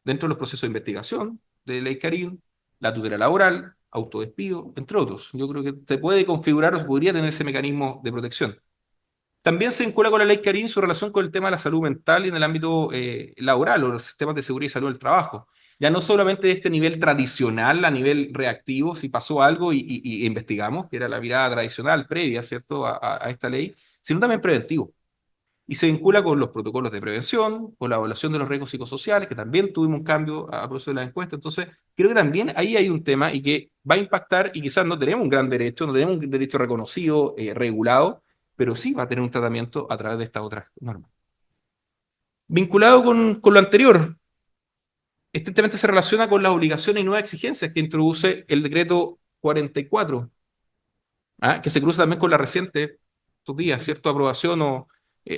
Speaker 4: dentro de los procesos de investigación de ley Carín, la tutela laboral, autodespido, entre otros. Yo creo que se puede configurar o se podría tener ese mecanismo de protección. También se vincula con la ley Carín su relación con el tema de la salud mental y en el ámbito laboral o los sistemas de seguridad y salud del trabajo. Ya no solamente de este nivel tradicional, a nivel reactivo, si pasó algo y investigamos, que era la mirada tradicional previa, ¿cierto?, a esta ley, sino también preventivo y se vincula con los protocolos de prevención, con la evaluación de los riesgos psicosociales, que también tuvimos un cambio a propósito de la encuesta. Entonces, creo que también ahí hay un tema y que va a impactar, y quizás no tenemos un gran derecho, no tenemos un derecho reconocido, regulado, pero sí va a tener un tratamiento a través de estas otras normas. Vinculado con lo anterior, estrictamente se relaciona con las obligaciones y nuevas exigencias que introduce el decreto 44, que se cruza también con la reciente, estos días, ¿cierto?, aprobación o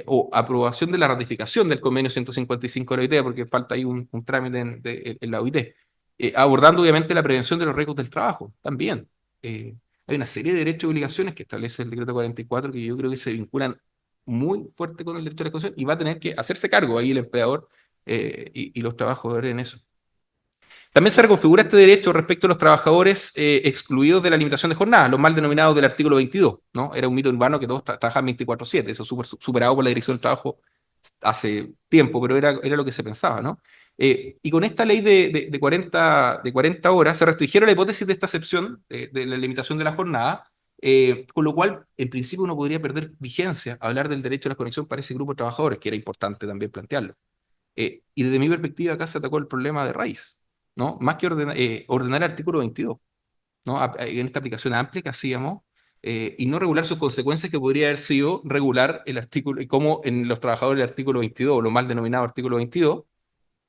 Speaker 4: o aprobación de la ratificación del convenio 155 de la OIT, porque falta ahí un trámite en la OIT. Abordando obviamente la prevención de los riesgos del trabajo, también. Hay una serie de derechos y obligaciones que establece el decreto 44 que yo creo que se vinculan muy fuerte con el derecho a la educación y va a tener que hacerse cargo ahí el empleador y los trabajadores en eso. También se reconfigura este derecho respecto a los trabajadores excluidos de la limitación de jornada, los mal denominados del artículo 22, ¿no? Era un mito urbano que todos trabajaban 24/7, eso superado por la Dirección del Trabajo hace tiempo, pero era lo que se pensaba, ¿no? Y con esta ley de 40 horas se restringieron la hipótesis de esta excepción de la limitación de la jornada, con lo cual, en principio, uno podría perder vigencia. Hablar del derecho a la conexión para ese grupo de trabajadores, que era importante también plantearlo. Y desde mi perspectiva, acá se atacó el problema de raíz, ¿no? Más que ordenar el artículo 22, ¿no? En esta aplicación amplia que hacíamos, y no regular sus consecuencias, que podría haber sido regular el artículo, y cómo en los trabajadores del artículo 22, o lo mal denominado artículo 22,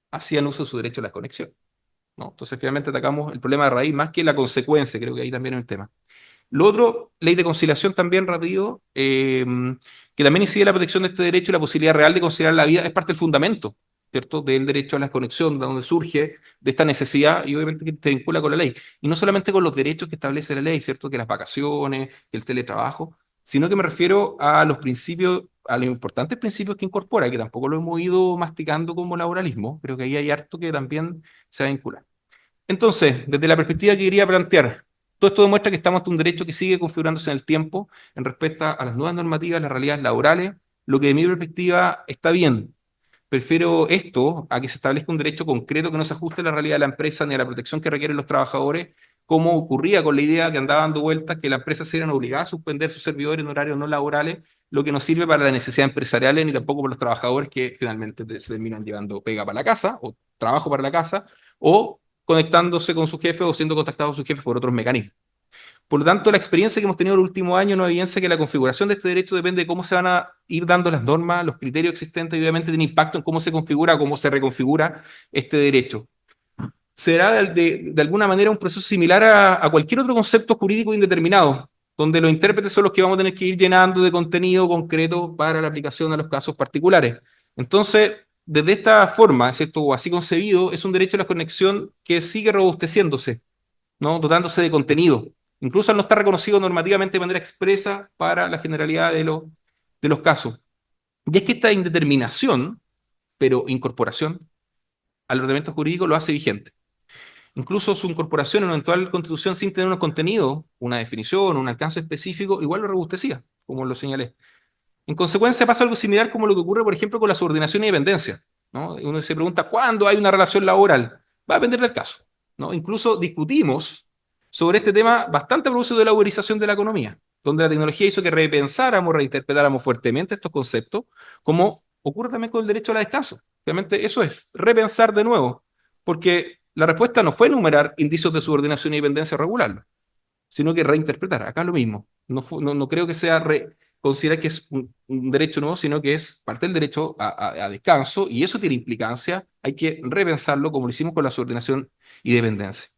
Speaker 4: hacían uso de su derecho a la conexión, ¿no? Entonces, finalmente atacamos el problema de raíz más que la consecuencia, creo que ahí también hay un tema. Lo otro, ley de conciliación también rápido, que también incide la protección de este derecho y la posibilidad real de considerar la vida, es parte del fundamento, ¿cierto? Del derecho a la conexión, de donde surge de esta necesidad y obviamente que te vincula con la ley. Y no solamente con los derechos que establece la ley, ¿cierto? Que las vacaciones, que el teletrabajo, sino que me refiero a los principios, a los importantes principios que incorpora, que tampoco lo hemos ido masticando como laboralismo, pero que ahí hay harto que también se va a vincular. Entonces, desde la perspectiva que quería plantear, todo esto demuestra que estamos ante un derecho que sigue configurándose en el tiempo en respecto a las nuevas normativas, las realidades laborales, lo que de mi perspectiva está bien. Prefiero esto a que se establezca un derecho concreto que no se ajuste a la realidad de la empresa ni a la protección que requieren los trabajadores, como ocurría con la idea que andaba dando vueltas que las empresas se eran obligadas a suspender sus servidores en horarios no laborales, lo que no sirve para las necesidades empresariales ni tampoco para los trabajadores que finalmente se terminan llevando pega para la casa o trabajo para la casa o conectándose con su jefe o siendo contactados por su jefe por otros mecanismos. Por lo tanto, la experiencia que hemos tenido en el último año nos evidencia que la configuración de este derecho depende de cómo se van a ir dando las normas, los criterios existentes y obviamente tiene impacto en cómo se configura, cómo se reconfigura este derecho. Será de alguna manera un proceso similar a cualquier otro concepto jurídico indeterminado, donde los intérpretes son los que vamos a tener que ir llenando de contenido concreto para la aplicación a los casos particulares. Entonces, desde esta forma, ¿cierto? O así concebido, es un derecho a la conexión que sigue robusteciéndose, ¿no? Dotándose de contenido, incluso al no estar reconocido normativamente de manera expresa para la generalidad de los casos. Y es que esta indeterminación, pero incorporación al ordenamiento jurídico lo hace vigente. Incluso su incorporación en una eventual constitución sin tener un contenido, una definición, un alcance específico, igual lo robustecía, como lo señalé. En consecuencia pasa algo similar como lo que ocurre, por ejemplo, con la subordinación y dependencia, ¿no? Uno se pregunta, ¿cuándo hay una relación laboral? Va a depender del caso, ¿no? Incluso discutimos sobre este tema bastante a propósito de la uberización de la economía, donde la tecnología hizo que repensáramos, reinterpretáramos fuertemente estos conceptos, como ocurre también con el derecho al descanso. Realmente eso es, repensar de nuevo, porque la respuesta no fue enumerar indicios de subordinación y dependencia o regularlo, sino que reinterpretar. Acá lo mismo. No creo que sea considerar que es un derecho nuevo, sino que es parte del derecho a descanso, y eso tiene implicancia. Hay que repensarlo como lo hicimos con la subordinación y dependencia.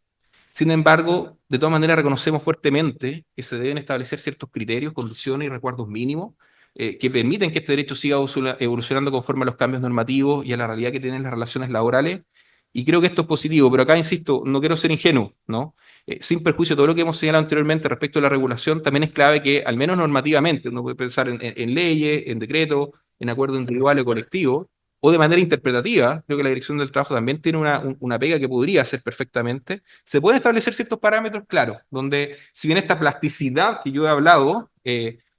Speaker 4: Sin embargo, de todas maneras reconocemos fuertemente que se deben establecer ciertos criterios, condiciones y recuerdos mínimos que permiten que este derecho siga evolucionando conforme a los cambios normativos y a la realidad que tienen las relaciones laborales. Y creo que esto es positivo, pero acá insisto, no quiero ser ingenuo, ¿no? Sin perjuicio de todo lo que hemos señalado anteriormente respecto a la regulación, también es clave que, al menos normativamente, uno puede pensar en leyes, en decretos, en acuerdos individuales o colectivos, o de manera interpretativa, creo que la Dirección del Trabajo también tiene una pega que podría hacer perfectamente, se pueden establecer ciertos parámetros claros, donde si bien esta plasticidad que yo he hablado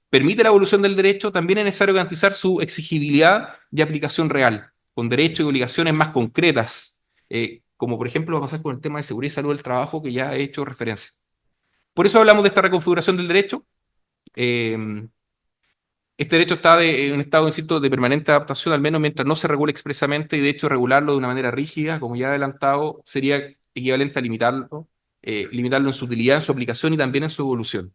Speaker 4: permite la evolución del derecho, también es necesario garantizar su exigibilidad y aplicación real, con derechos y obligaciones más concretas, como por ejemplo va a pasar con el tema de seguridad y salud del trabajo que ya he hecho referencia. Por eso hablamos de esta reconfiguración del derecho. Eh, este derecho está en un estado, insisto, de permanente adaptación, al menos mientras no se regule expresamente, y de hecho regularlo de una manera rígida, como ya he adelantado, sería equivalente a limitarlo en su utilidad, en su aplicación y también en su evolución.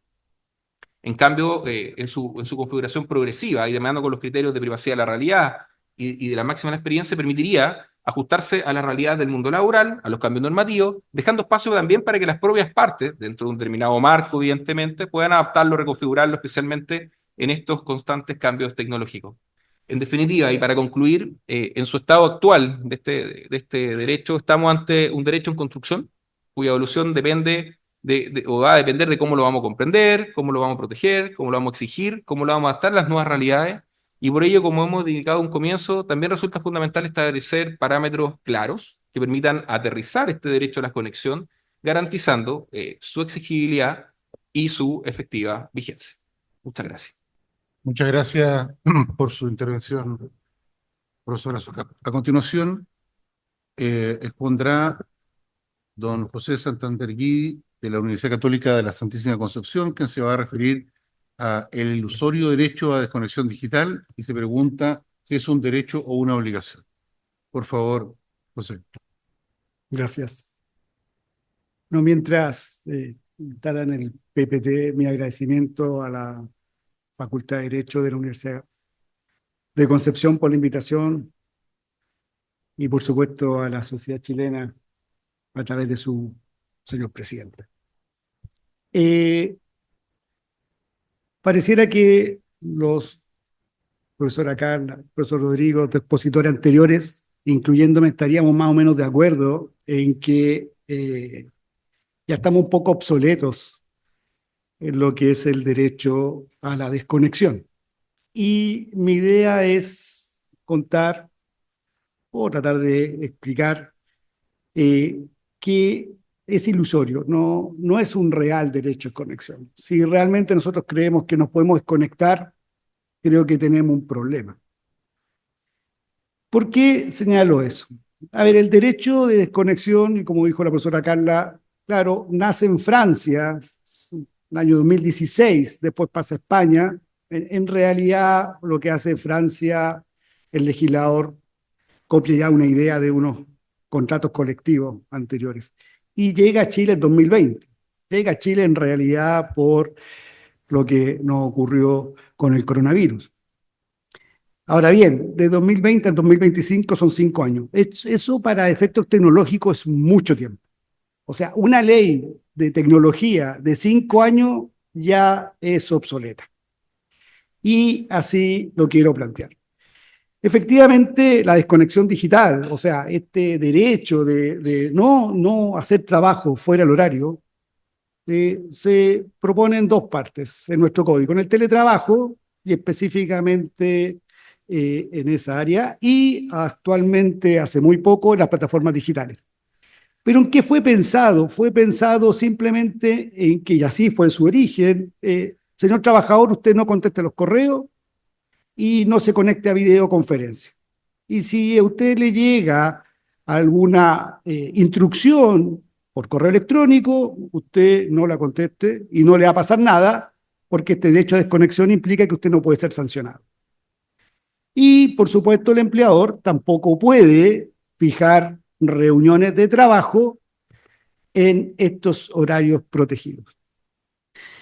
Speaker 4: En cambio, en su configuración progresiva y de mano con los criterios de privacidad de la realidad y de la máxima experiencia, permitiría ajustarse a la realidad del mundo laboral, a los cambios normativos, dejando espacio también para que las propias partes, dentro de un determinado marco, evidentemente, puedan adaptarlo, reconfigurarlo, especialmente en estos constantes cambios tecnológicos. En definitiva, y para concluir, en su estado actual de este derecho, estamos ante un derecho en construcción, cuya evolución depende o va a depender de cómo lo vamos a comprender, cómo lo vamos a proteger, cómo lo vamos a exigir, cómo lo vamos a adaptar a las nuevas realidades. Y por ello, como hemos indicado un comienzo, también resulta fundamental establecer parámetros claros que permitan aterrizar este derecho a la conexión, garantizando su exigibilidad y su efectiva vigencia. Muchas gracias.
Speaker 1: Muchas gracias por su intervención, profesora Azócar. A continuación, expondrá don José Santander Guidi, de la Universidad Católica de la Santísima Concepción, quien se va a referir a el ilusorio derecho a desconexión digital y se pregunta si es un derecho o una obligación. Por favor, José.
Speaker 5: Gracias. No, mientras instalan el PPT, mi agradecimiento a la Facultad de Derecho de la Universidad de Concepción por la invitación y por supuesto a la sociedad chilena a través de su señor presidente. Pareciera que los profesor Carla, profesor Rodrigo, los expositores anteriores, incluyéndome, estaríamos más o menos de acuerdo en que ya estamos un poco obsoletos en lo que es el derecho a la desconexión. Y mi idea es contar o tratar de explicar que es ilusorio, no es un real derecho de conexión. Si realmente nosotros creemos que nos podemos desconectar, creo que tenemos un problema. ¿Por qué señalo eso? A ver, el derecho de desconexión, y como dijo la profesora Carla, claro, nace en Francia, en el año 2016, después pasa a España. En realidad, lo que hace Francia, el legislador copia ya una idea de unos contratos colectivos anteriores. Y llega a Chile en 2020. Llega a Chile en realidad por lo que nos ocurrió con el coronavirus. Ahora bien, de 2020 a 2025 son 5 años. Eso para efectos tecnológicos es mucho tiempo. O sea, una ley de tecnología de 5 años ya es obsoleta. Y así lo quiero plantear. Efectivamente, la desconexión digital, o sea, este derecho de no hacer trabajo fuera del horario, se propone en dos partes en nuestro código, en el teletrabajo y específicamente en esa área, y actualmente, hace muy poco, en las plataformas digitales. ¿Pero en qué fue pensado? Fue pensado simplemente en que, y así fue su origen, señor trabajador, usted no conteste los correos y no se conecte a videoconferencia. Y si a usted le llega alguna instrucción por correo electrónico, usted no la conteste y no le va a pasar nada, porque este derecho a desconexión implica que usted no puede ser sancionado. Y, por supuesto, el empleador tampoco puede fijar reuniones de trabajo en estos horarios protegidos.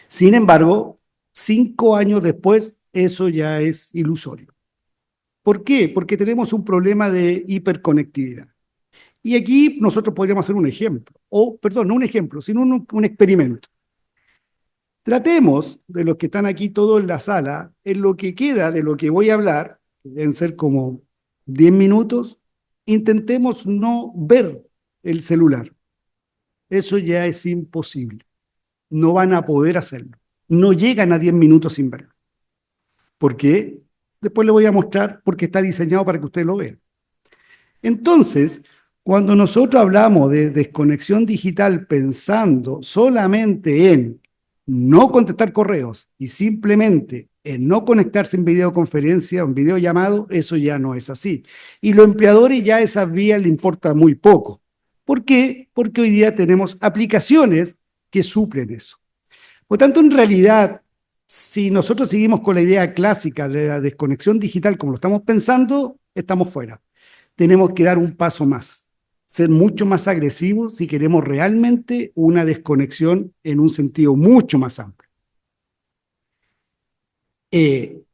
Speaker 5: Sin embargo, 5 años después, eso ya es ilusorio. ¿Por qué? Porque tenemos un problema de hiperconectividad. Y aquí nosotros podríamos hacer un ejemplo, o, perdón, no un ejemplo, sino un experimento. Tratemos de los que están aquí todos en la sala, en lo que queda de lo que voy a hablar, deben ser como 10 minutos, intentemos no ver el celular. Eso ya es imposible. No van a poder hacerlo. No llegan a 10 minutos sin verlo. ¿Por qué? Después le voy a mostrar porque está diseñado para que usted lo vea. Entonces, cuando nosotros hablamos de desconexión digital pensando solamente en no contestar correos y simplemente en no conectarse en videoconferencia o en videollamado, eso ya no es así. Y los empleadores ya esas vías le importa muy poco. ¿Por qué? Porque hoy día tenemos aplicaciones que suplen eso. Por tanto, en realidad, si nosotros seguimos con la idea clásica de la desconexión digital como lo estamos pensando, estamos fuera. Tenemos que dar un paso más, ser mucho más agresivos si queremos realmente una desconexión en un sentido mucho más amplio.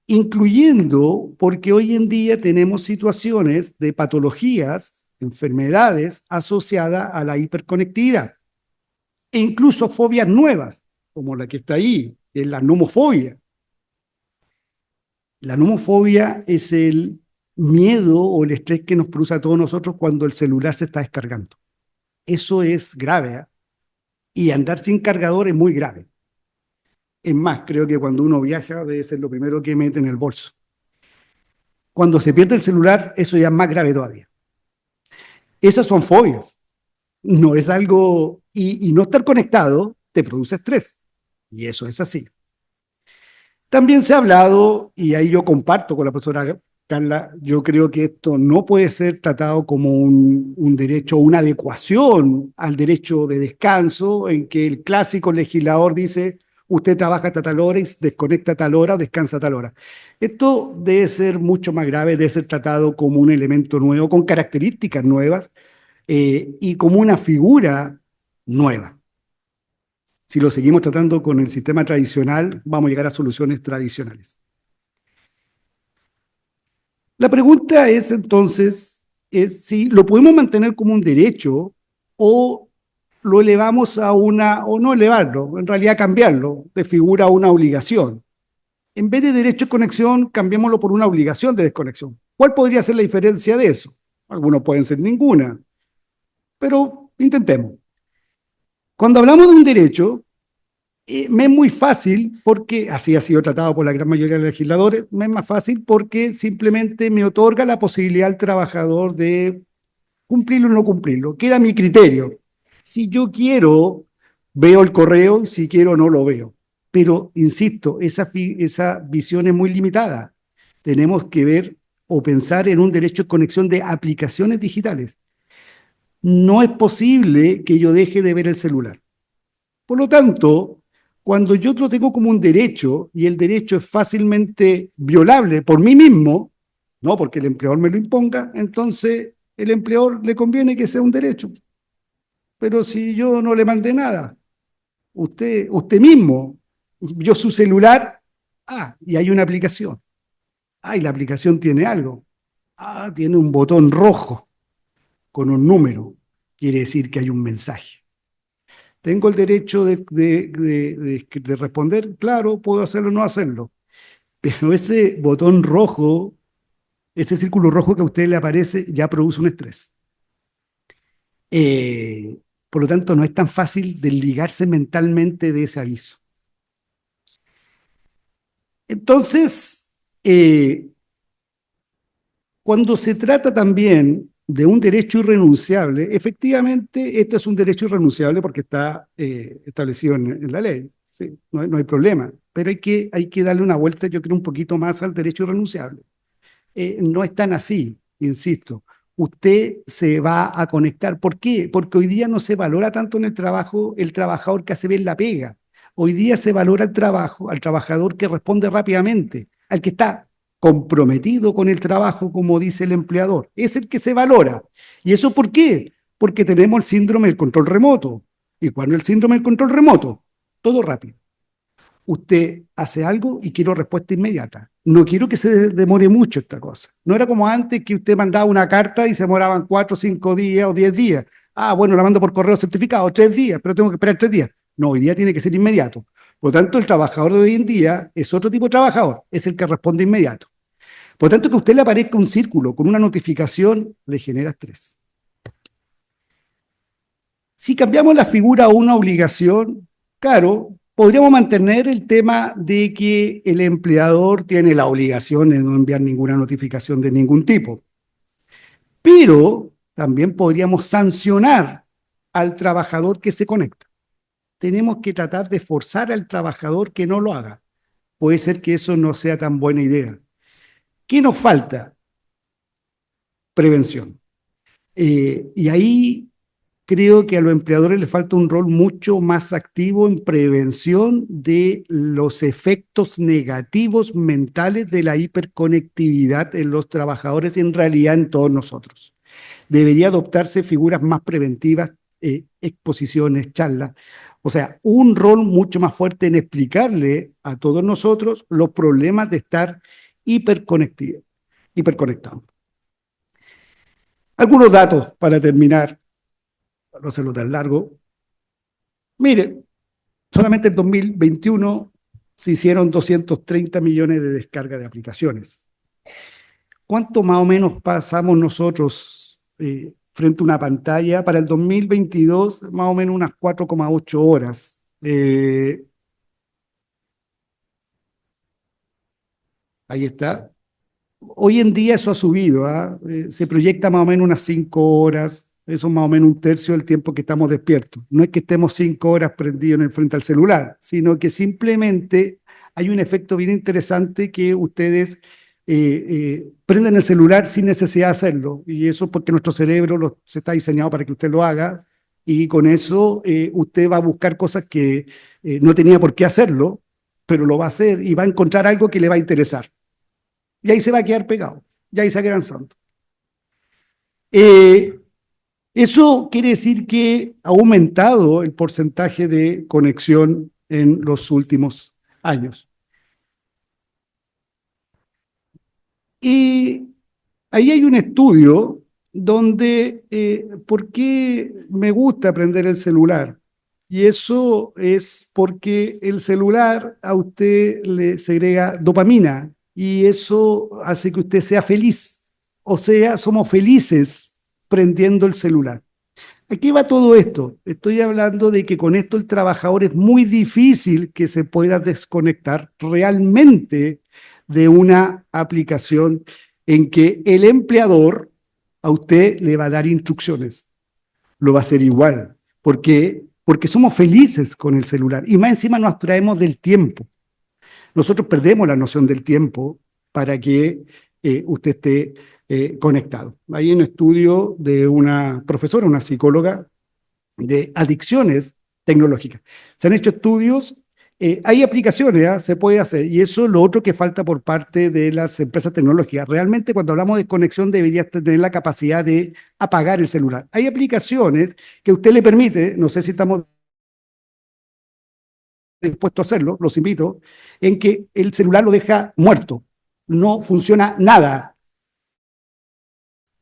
Speaker 5: Incluyendo porque hoy en día tenemos situaciones de patologías, enfermedades asociadas a la hiperconectividad e incluso fobias nuevas, como la que está ahí, que es la nomofobia. La nomofobia es el miedo o el estrés que nos produce a todos nosotros cuando el celular se está descargando. Eso es grave, ¿eh? Y andar sin cargador es muy grave. Es más, creo que cuando uno viaja debe ser lo primero que mete en el bolso. Cuando se pierde el celular, eso ya es más grave todavía. Esas son fobias. No es algo... Y no estar conectado te produce estrés. Y eso es así. También se ha hablado, y ahí yo comparto con la profesora Carla, yo creo que esto no puede ser tratado como un derecho, una adecuación al derecho de descanso, en que el clásico legislador dice, usted trabaja hasta tal hora y desconecta a tal hora o descansa a tal hora. Esto debe ser mucho más grave, debe ser tratado como un elemento nuevo, con características nuevas y como una figura nueva. Si lo seguimos tratando con el sistema tradicional, vamos a llegar a soluciones tradicionales. La pregunta es entonces, es si lo podemos mantener como un derecho o lo elevamos a una, o no elevarlo, en realidad cambiarlo de figura a una obligación. En vez de derecho de conexión, cambiémoslo por una obligación de desconexión. ¿Cuál podría ser la diferencia de eso? Algunos pueden ser ninguna, pero intentemos. Cuando hablamos de un derecho, me es muy fácil, porque así ha sido tratado por la gran mayoría de los legisladores, me es más fácil porque simplemente me otorga la posibilidad al trabajador de cumplirlo o no cumplirlo. Queda a mi criterio. Si yo quiero, veo el correo, si quiero, no lo veo. Pero, insisto, esa visión es muy limitada. Tenemos que ver o pensar en un derecho de conexión de aplicaciones digitales. No es posible que yo deje de ver el celular. Por lo tanto, cuando yo lo tengo como un derecho y el derecho es fácilmente violable por mí mismo, no porque el empleador me lo imponga, entonces el empleador le conviene que sea un derecho. Pero si yo no le mandé nada, usted mismo vio su celular, y hay una aplicación. Y la aplicación tiene algo. Tiene un botón rojo con un número. Quiere decir que hay un mensaje. ¿Tengo el derecho de responder? Claro, puedo hacerlo o no hacerlo. Pero ese botón rojo, ese círculo rojo que a usted le aparece, ya produce un estrés. Por lo tanto, no es tan fácil desligarse mentalmente de ese aviso. Entonces, cuando se trata también de un derecho irrenunciable, efectivamente, este es un derecho irrenunciable porque está establecido en la ley, ¿sí? No hay problema, pero hay que darle una vuelta, yo creo, un poquito más al derecho irrenunciable. No es tan así, insisto. Usted se va a conectar. ¿Por qué? Porque hoy día no se valora tanto en el trabajo el trabajador que hace bien la pega. Hoy día se valora el trabajo, al trabajador que responde rápidamente, al que está comprometido con el trabajo, como dice el empleador. Es el que se valora. ¿Y eso por qué? Porque tenemos el síndrome del control remoto. ¿Y cuál es el síndrome del control remoto? Todo rápido. Usted hace algo y quiero respuesta inmediata. No quiero que se demore mucho esta cosa. No era como antes que usted mandaba una carta y se demoraban 4, 5 días o 10 días. Bueno, la mando por correo certificado, 3 días, pero tengo que esperar 3 días. No, hoy día tiene que ser inmediato. Por lo tanto, el trabajador de hoy en día es otro tipo de trabajador, es el que responde inmediato. Por lo tanto, que a usted le aparezca un círculo con una notificación le genera estrés. Si cambiamos la figura a una obligación, claro, podríamos mantener el tema de que el empleador tiene la obligación de no enviar ninguna notificación de ningún tipo. Pero también podríamos sancionar al trabajador que se conecta. Tenemos que tratar de forzar al trabajador que no lo haga. Puede ser que eso no sea tan buena idea. ¿Qué nos falta? Prevención. Y ahí creo que a los empleadores les falta un rol mucho más activo en prevención de los efectos negativos mentales de la hiperconectividad en los trabajadores y en realidad en todos nosotros. Debería adoptarse figuras más preventivas, exposiciones, charlas, o sea, un rol mucho más fuerte en explicarle a todos nosotros los problemas de estar hiperconectados. Algunos datos para terminar, para no hacerlo tan largo. Mire, solamente en 2021 se hicieron 230 millones de descargas de aplicaciones. ¿Cuánto más o menos pasamos nosotros frente a una pantalla? Para el 2022, más o menos unas 4,8 horas. Ahí está. Hoy en día eso ha subido, ¿ah? Se proyecta más o menos unas 5 horas, eso es más o menos un tercio del tiempo que estamos despiertos. No es que estemos 5 horas prendidos en el frente al celular, sino que simplemente hay un efecto bien interesante que ustedes prenden el celular sin necesidad de hacerlo, y eso es porque nuestro cerebro se está diseñado para que usted lo haga, y con eso usted va a buscar cosas que no tenía por qué hacerlo, pero lo va a hacer y va a encontrar algo que le va a interesar. Y ahí se va a quedar pegado, y ahí se va a quedar santo. Eso quiere decir que ha aumentado el porcentaje de conexión en los últimos años. Y ahí hay un estudio donde, ¿por qué me gusta aprender el celular? Y eso es porque el celular a usted le segrega dopamina y eso hace que usted sea feliz. O sea, somos felices prendiendo el celular. ¿A qué va todo esto? Estoy hablando de que con esto el trabajador es muy difícil que se pueda desconectar realmente de una aplicación en que el empleador a usted le va a dar instrucciones. Lo va a hacer igual. ¿Por qué? Porque somos felices con el celular y más encima nos abstraemos del tiempo. Nosotros perdemos la noción del tiempo para que usted esté conectado. Hay un estudio de una profesora, una psicóloga, de adicciones tecnológicas. Se han hecho estudios, hay aplicaciones, ¿eh? Se puede hacer, y eso es lo otro que falta por parte de las empresas tecnológicas. Realmente cuando hablamos de conexión debería tener la capacidad de apagar el celular. Hay aplicaciones que usted le permite, no sé si estamos dispuestos a hacerlo, los invito, en que el celular lo deja muerto, no funciona nada.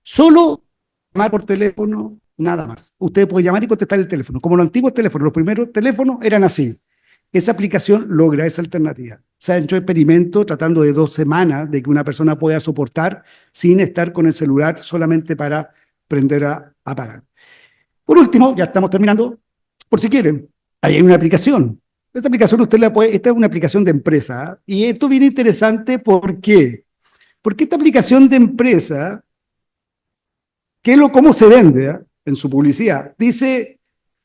Speaker 5: Solo llamar por teléfono, nada más. Usted puede llamar y contestar el teléfono. Como los antiguos teléfonos, los primeros teléfonos eran así. Esa aplicación logra esa alternativa. Se han hecho experimentos tratando de 2 semanas de que una persona pueda soportar sin estar con el celular solamente para prender a apagar. Por último, ya estamos terminando, por si quieren, ahí hay una aplicación. Esa aplicación usted la puede, esta es una aplicación de empresa, ¿eh? Y esto viene interesante, ¿por qué? Porque esta aplicación de empresa, ¿cómo se vende? ¿Eh? En su publicidad. Dice,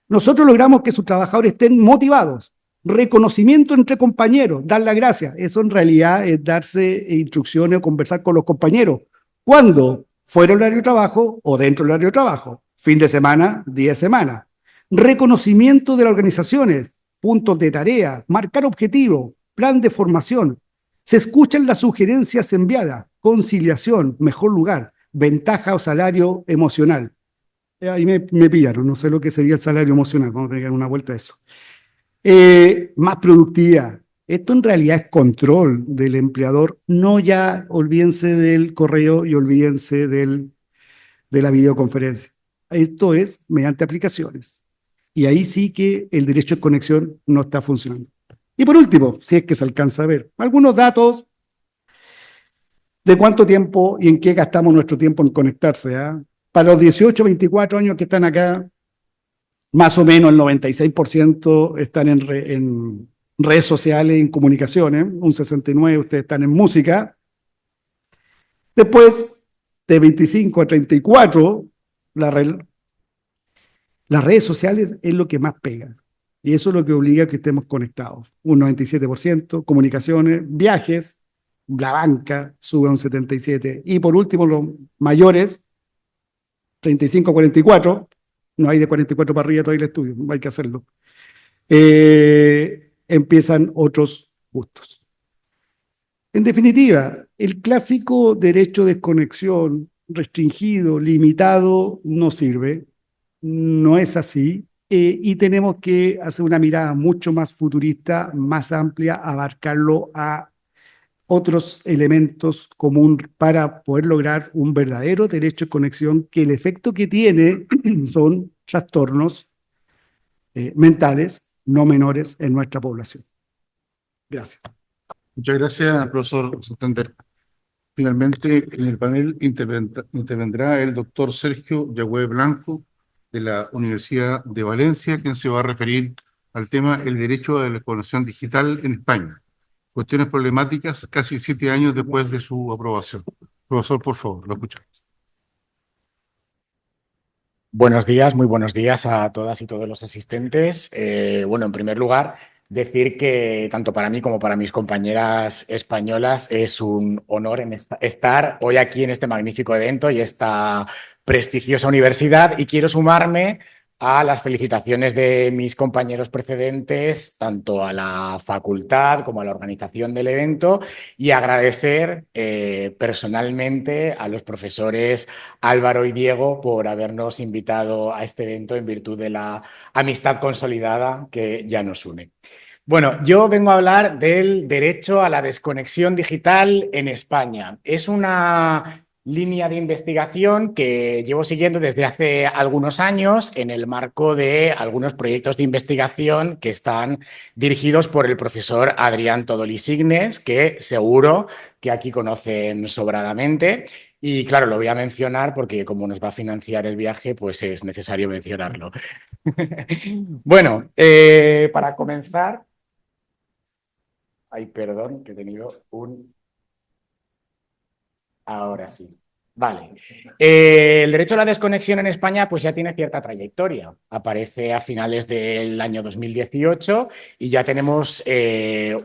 Speaker 5: nosotros logramos que sus trabajadores estén motivados, reconocimiento entre compañeros, dar las gracias. Eso en realidad es darse instrucciones o conversar con los compañeros. ¿Cuándo? Fuera del horario de trabajo o dentro del horario de trabajo. Fin de semana, día de semana. Reconocimiento de las organizaciones, puntos de tarea, marcar objetivos, plan de formación. Se escuchan las sugerencias enviadas, conciliación, mejor lugar, ventaja o salario emocional. Ahí me pillaron, no sé lo que sería el salario emocional, vamos a tener que dar una vuelta a eso. Más productividad. Esto en realidad es control del empleador, no ya olvídense del correo y olvídense de la videoconferencia. Esto es mediante aplicaciones. Y ahí sí que el derecho de conexión no está funcionando. Y por último, si es que se alcanza a ver, algunos datos de cuánto tiempo y en qué gastamos nuestro tiempo en conectarse. ¿Eh? Para los 18, 24 años que están acá, más o menos el 96% están en redes sociales, en comunicaciones, un 69% ustedes están en música. Después, de 25 a 34, las redes sociales es lo que más pega. Y eso es lo que obliga a que estemos conectados. Un 97%, comunicaciones, viajes, la banca sube a un 77%. Y por último, los mayores, 35 a 44, no hay de 44 para arriba todavía el estudio, hay que hacerlo. Empiezan otros gustos. En definitiva, el clásico derecho de desconexión restringido, limitado, no sirve, no es así, y tenemos que hacer una mirada mucho más futurista, más amplia, abarcarlo a otros elementos comunes para poder lograr un verdadero derecho de conexión que el efecto que tiene son trastornos mentales no menores en nuestra población. Gracias.
Speaker 1: Muchas gracias, profesor Santander. Finalmente, en el panel intervendrá el doctor Sergio Yagüe Blanco de la Universidad de Valencia, quien se va a referir al tema el derecho a la desconexión digital en España. Cuestiones problemáticas casi 7 años después de su aprobación. Profesor, por favor, lo escuchamos.
Speaker 6: Buenos días, muy buenos días a todas y todos los asistentes. Bueno, en primer lugar, decir que tanto para mí como para mis compañeras españolas es un honor estar hoy aquí en este magnífico evento y esta prestigiosa universidad, y quiero sumarme a las felicitaciones de mis compañeros precedentes, tanto a la facultad como a la organización del evento, y agradecer personalmente a los profesores Álvaro y Diego por habernos invitado a este evento en virtud de la amistad consolidada que ya nos une. Bueno, yo vengo a hablar del derecho a la desconexión digital en España. Es una línea de investigación que llevo siguiendo desde hace algunos años en el marco de algunos proyectos de investigación que están dirigidos por el profesor Adrián Todoli Signes, que seguro que aquí conocen sobradamente. Y claro, lo voy a mencionar porque como nos va a financiar el viaje, pues es necesario mencionarlo. Bueno, para comenzar... Ay, perdón, que he tenido un... Ahora sí. Vale. El derecho a la desconexión en España pues ya tiene cierta trayectoria. Aparece a finales del año 2018 y ya tenemos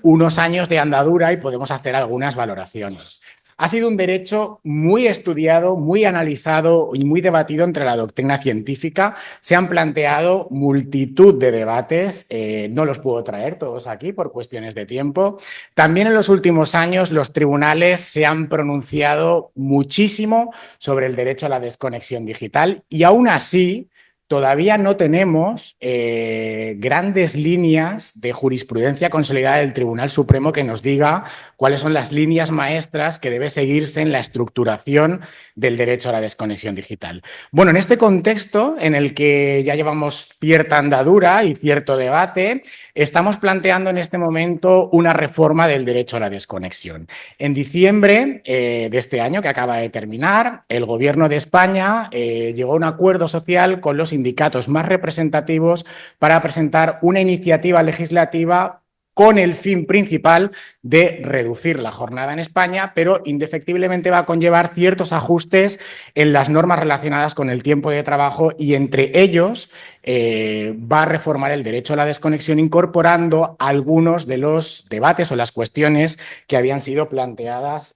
Speaker 6: unos años de andadura y podemos hacer algunas valoraciones. Ha sido un derecho muy estudiado, muy analizado y muy debatido entre la doctrina científica. Se han planteado multitud de debates, no los puedo traer todos aquí por cuestiones de tiempo. También en los últimos años los tribunales se han pronunciado muchísimo sobre el derecho a la desconexión digital y aún así todavía no tenemos grandes líneas de jurisprudencia consolidada del Tribunal Supremo que nos diga cuáles son las líneas maestras que debe seguirse en la estructuración del derecho a la desconexión digital. Bueno, en este contexto en el que ya llevamos cierta andadura y cierto debate, estamos planteando en este momento una reforma del derecho a la desconexión. En diciembre de este año que acaba de terminar, el Gobierno de España llegó a un acuerdo social con los sindicatos más representativos para presentar una iniciativa legislativa con el fin principal de reducir la jornada en España, pero indefectiblemente va a conllevar ciertos ajustes en las normas relacionadas con el tiempo de trabajo y entre ellos va a reformar el derecho a la desconexión incorporando algunos de los debates o las cuestiones que habían sido planteadas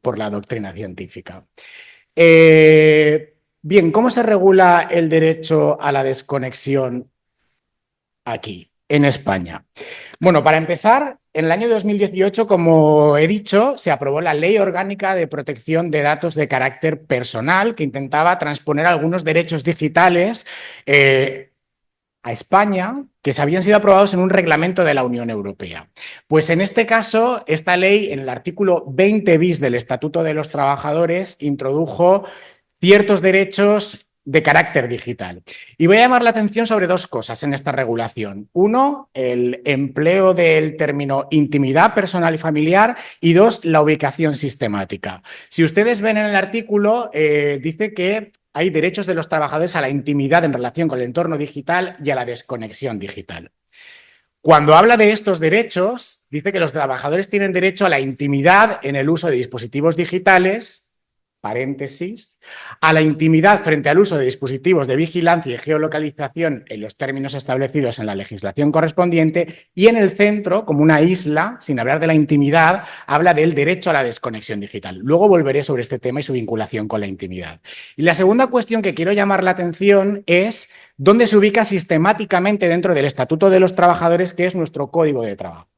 Speaker 6: por la doctrina científica. Bien, ¿cómo se regula el derecho a la desconexión aquí, en España? Bueno, para empezar, en el año 2018, como he dicho, se aprobó la Ley Orgánica de Protección de Datos de Carácter Personal, que intentaba transponer algunos derechos digitales a España que se habían sido aprobados en un reglamento de la Unión Europea. Pues en este caso, esta ley, en el artículo 20 bis del Estatuto de los Trabajadores, introdujo ciertos derechos de carácter digital. Y voy a llamar la atención sobre dos cosas en esta regulación. Uno, el empleo del término intimidad personal y familiar, y dos, la ubicación sistemática. Si ustedes ven en el artículo, dice que hay derechos de los trabajadores a la intimidad en relación con el entorno digital y a la desconexión digital. Cuando habla de estos derechos, dice que los trabajadores tienen derecho a la intimidad en el uso de dispositivos digitales, paréntesis, a la intimidad frente al uso de dispositivos de vigilancia y geolocalización en los términos establecidos en la legislación correspondiente, y en el centro, como una isla, sin hablar de la intimidad, habla del derecho a la desconexión digital. Luego volveré sobre este tema y su vinculación con la intimidad. Y la segunda cuestión que quiero llamar la atención es dónde se ubica sistemáticamente dentro del Estatuto de los Trabajadores, que es nuestro Código de Trabajo.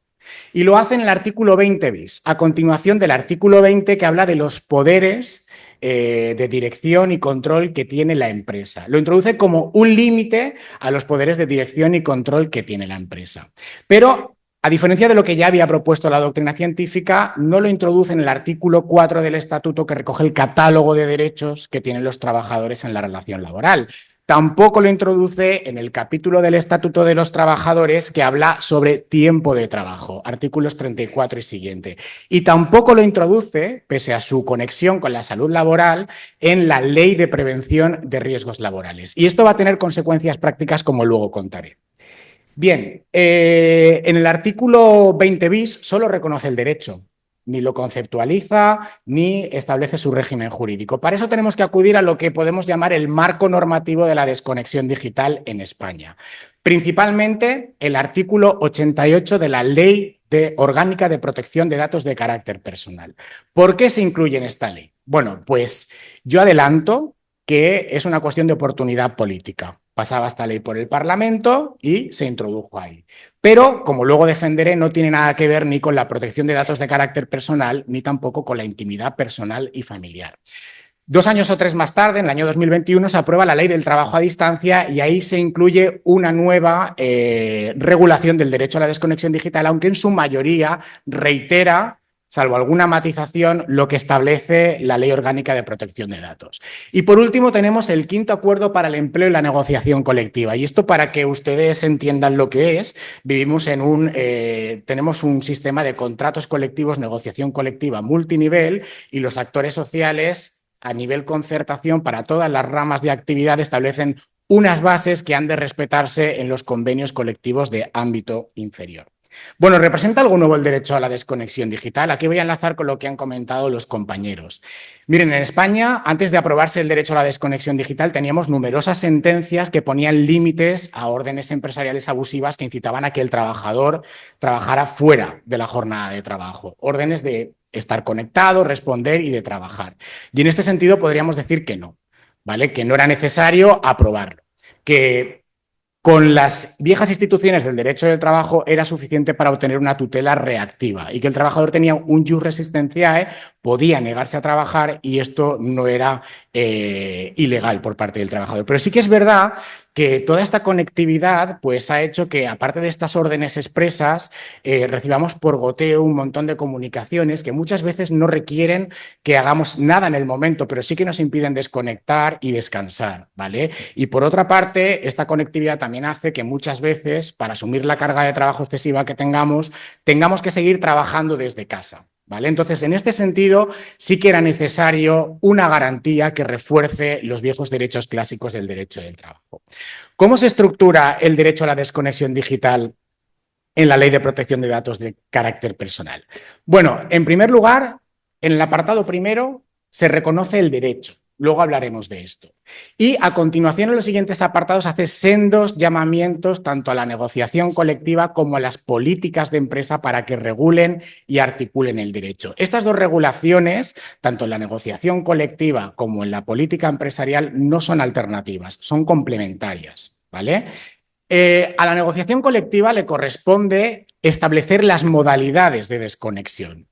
Speaker 6: Y lo hace en el artículo 20 bis, a continuación del artículo 20 que habla de los poderes de dirección y control que tiene la empresa. Lo introduce como un límite a los poderes de dirección y control que tiene la empresa. Pero, a diferencia de lo que ya había propuesto la doctrina científica, no lo introduce en el artículo 4 del Estatuto, que recoge el catálogo de derechos que tienen los trabajadores en la relación laboral. Tampoco lo introduce en el capítulo del Estatuto de los Trabajadores que habla sobre tiempo de trabajo, artículos 34 y siguiente. Y tampoco lo introduce, pese a su conexión con la salud laboral, en la Ley de Prevención de Riesgos Laborales. Y esto va a tener consecuencias prácticas, como luego contaré. Bien, en el artículo 20 bis solo reconoce el derecho, ni lo conceptualiza, ni establece su régimen jurídico. Para eso tenemos que acudir a lo que podemos llamar el marco normativo de la desconexión digital en España. Principalmente el artículo 88 de la Ley Orgánica de Protección de Datos de Carácter Personal. ¿Por qué se incluye en esta ley? Bueno, pues yo adelanto que es una cuestión de oportunidad política. Pasaba esta ley por el Parlamento y se introdujo ahí. Pero, como luego defenderé, no tiene nada que ver ni con la protección de datos de carácter personal, ni tampoco con la intimidad personal y familiar. 2 años o 3 más tarde, en el año 2021, se aprueba la Ley del Trabajo a Distancia y ahí se incluye una nueva regulación del derecho a la desconexión digital, aunque en su mayoría reitera, salvo alguna matización, lo que establece la Ley Orgánica de Protección de Datos. Y por último tenemos el 5º Acuerdo para el Empleo y la Negociación Colectiva. Y esto, para que ustedes entiendan lo que es, tenemos un sistema de contratos colectivos, negociación colectiva multinivel, y los actores sociales, a nivel concertación, para todas las ramas de actividad, establecen unas bases que han de respetarse en los convenios colectivos de ámbito inferior. Bueno, ¿representa algo nuevo el derecho a la desconexión digital? Aquí voy a enlazar con lo que han comentado los compañeros. Miren, en España, antes de aprobarse el derecho a la desconexión digital, teníamos numerosas sentencias que ponían límites a órdenes empresariales abusivas que incitaban a que el trabajador trabajara fuera de la jornada de trabajo. Órdenes de estar conectado, responder y de trabajar. Y en este sentido podríamos decir que no, ¿vale? Que no era necesario aprobarlo, que con las viejas instituciones del derecho del trabajo era suficiente para obtener una tutela reactiva y que el trabajador tenía un jus resistentiae, podía negarse a trabajar y esto no era ilegal por parte del trabajador. Pero sí que es verdad que toda esta conectividad pues, ha hecho que, aparte de estas órdenes expresas, recibamos por goteo un montón de comunicaciones que muchas veces no requieren que hagamos nada en el momento, pero sí que nos impiden desconectar y descansar, ¿vale? Y por otra parte, esta conectividad también hace que muchas veces, para asumir la carga de trabajo excesiva que tengamos que seguir trabajando desde casa. ¿Vale? Entonces, en este sentido, sí que era necesario una garantía que refuerce los viejos derechos clásicos del derecho del trabajo. ¿Cómo se estructura el derecho a la desconexión digital en la Ley de Protección de Datos de Carácter Personal? Bueno, en primer lugar, en el apartado primero se reconoce el derecho. Luego hablaremos de esto. Y a continuación, en los siguientes apartados, hace sendos llamamientos tanto a la negociación colectiva como a las políticas de empresa para que regulen y articulen el derecho. Estas dos regulaciones, tanto en la negociación colectiva como en la política empresarial, no son alternativas, son complementarias, ¿vale? A la negociación colectiva le corresponde establecer las modalidades de desconexión,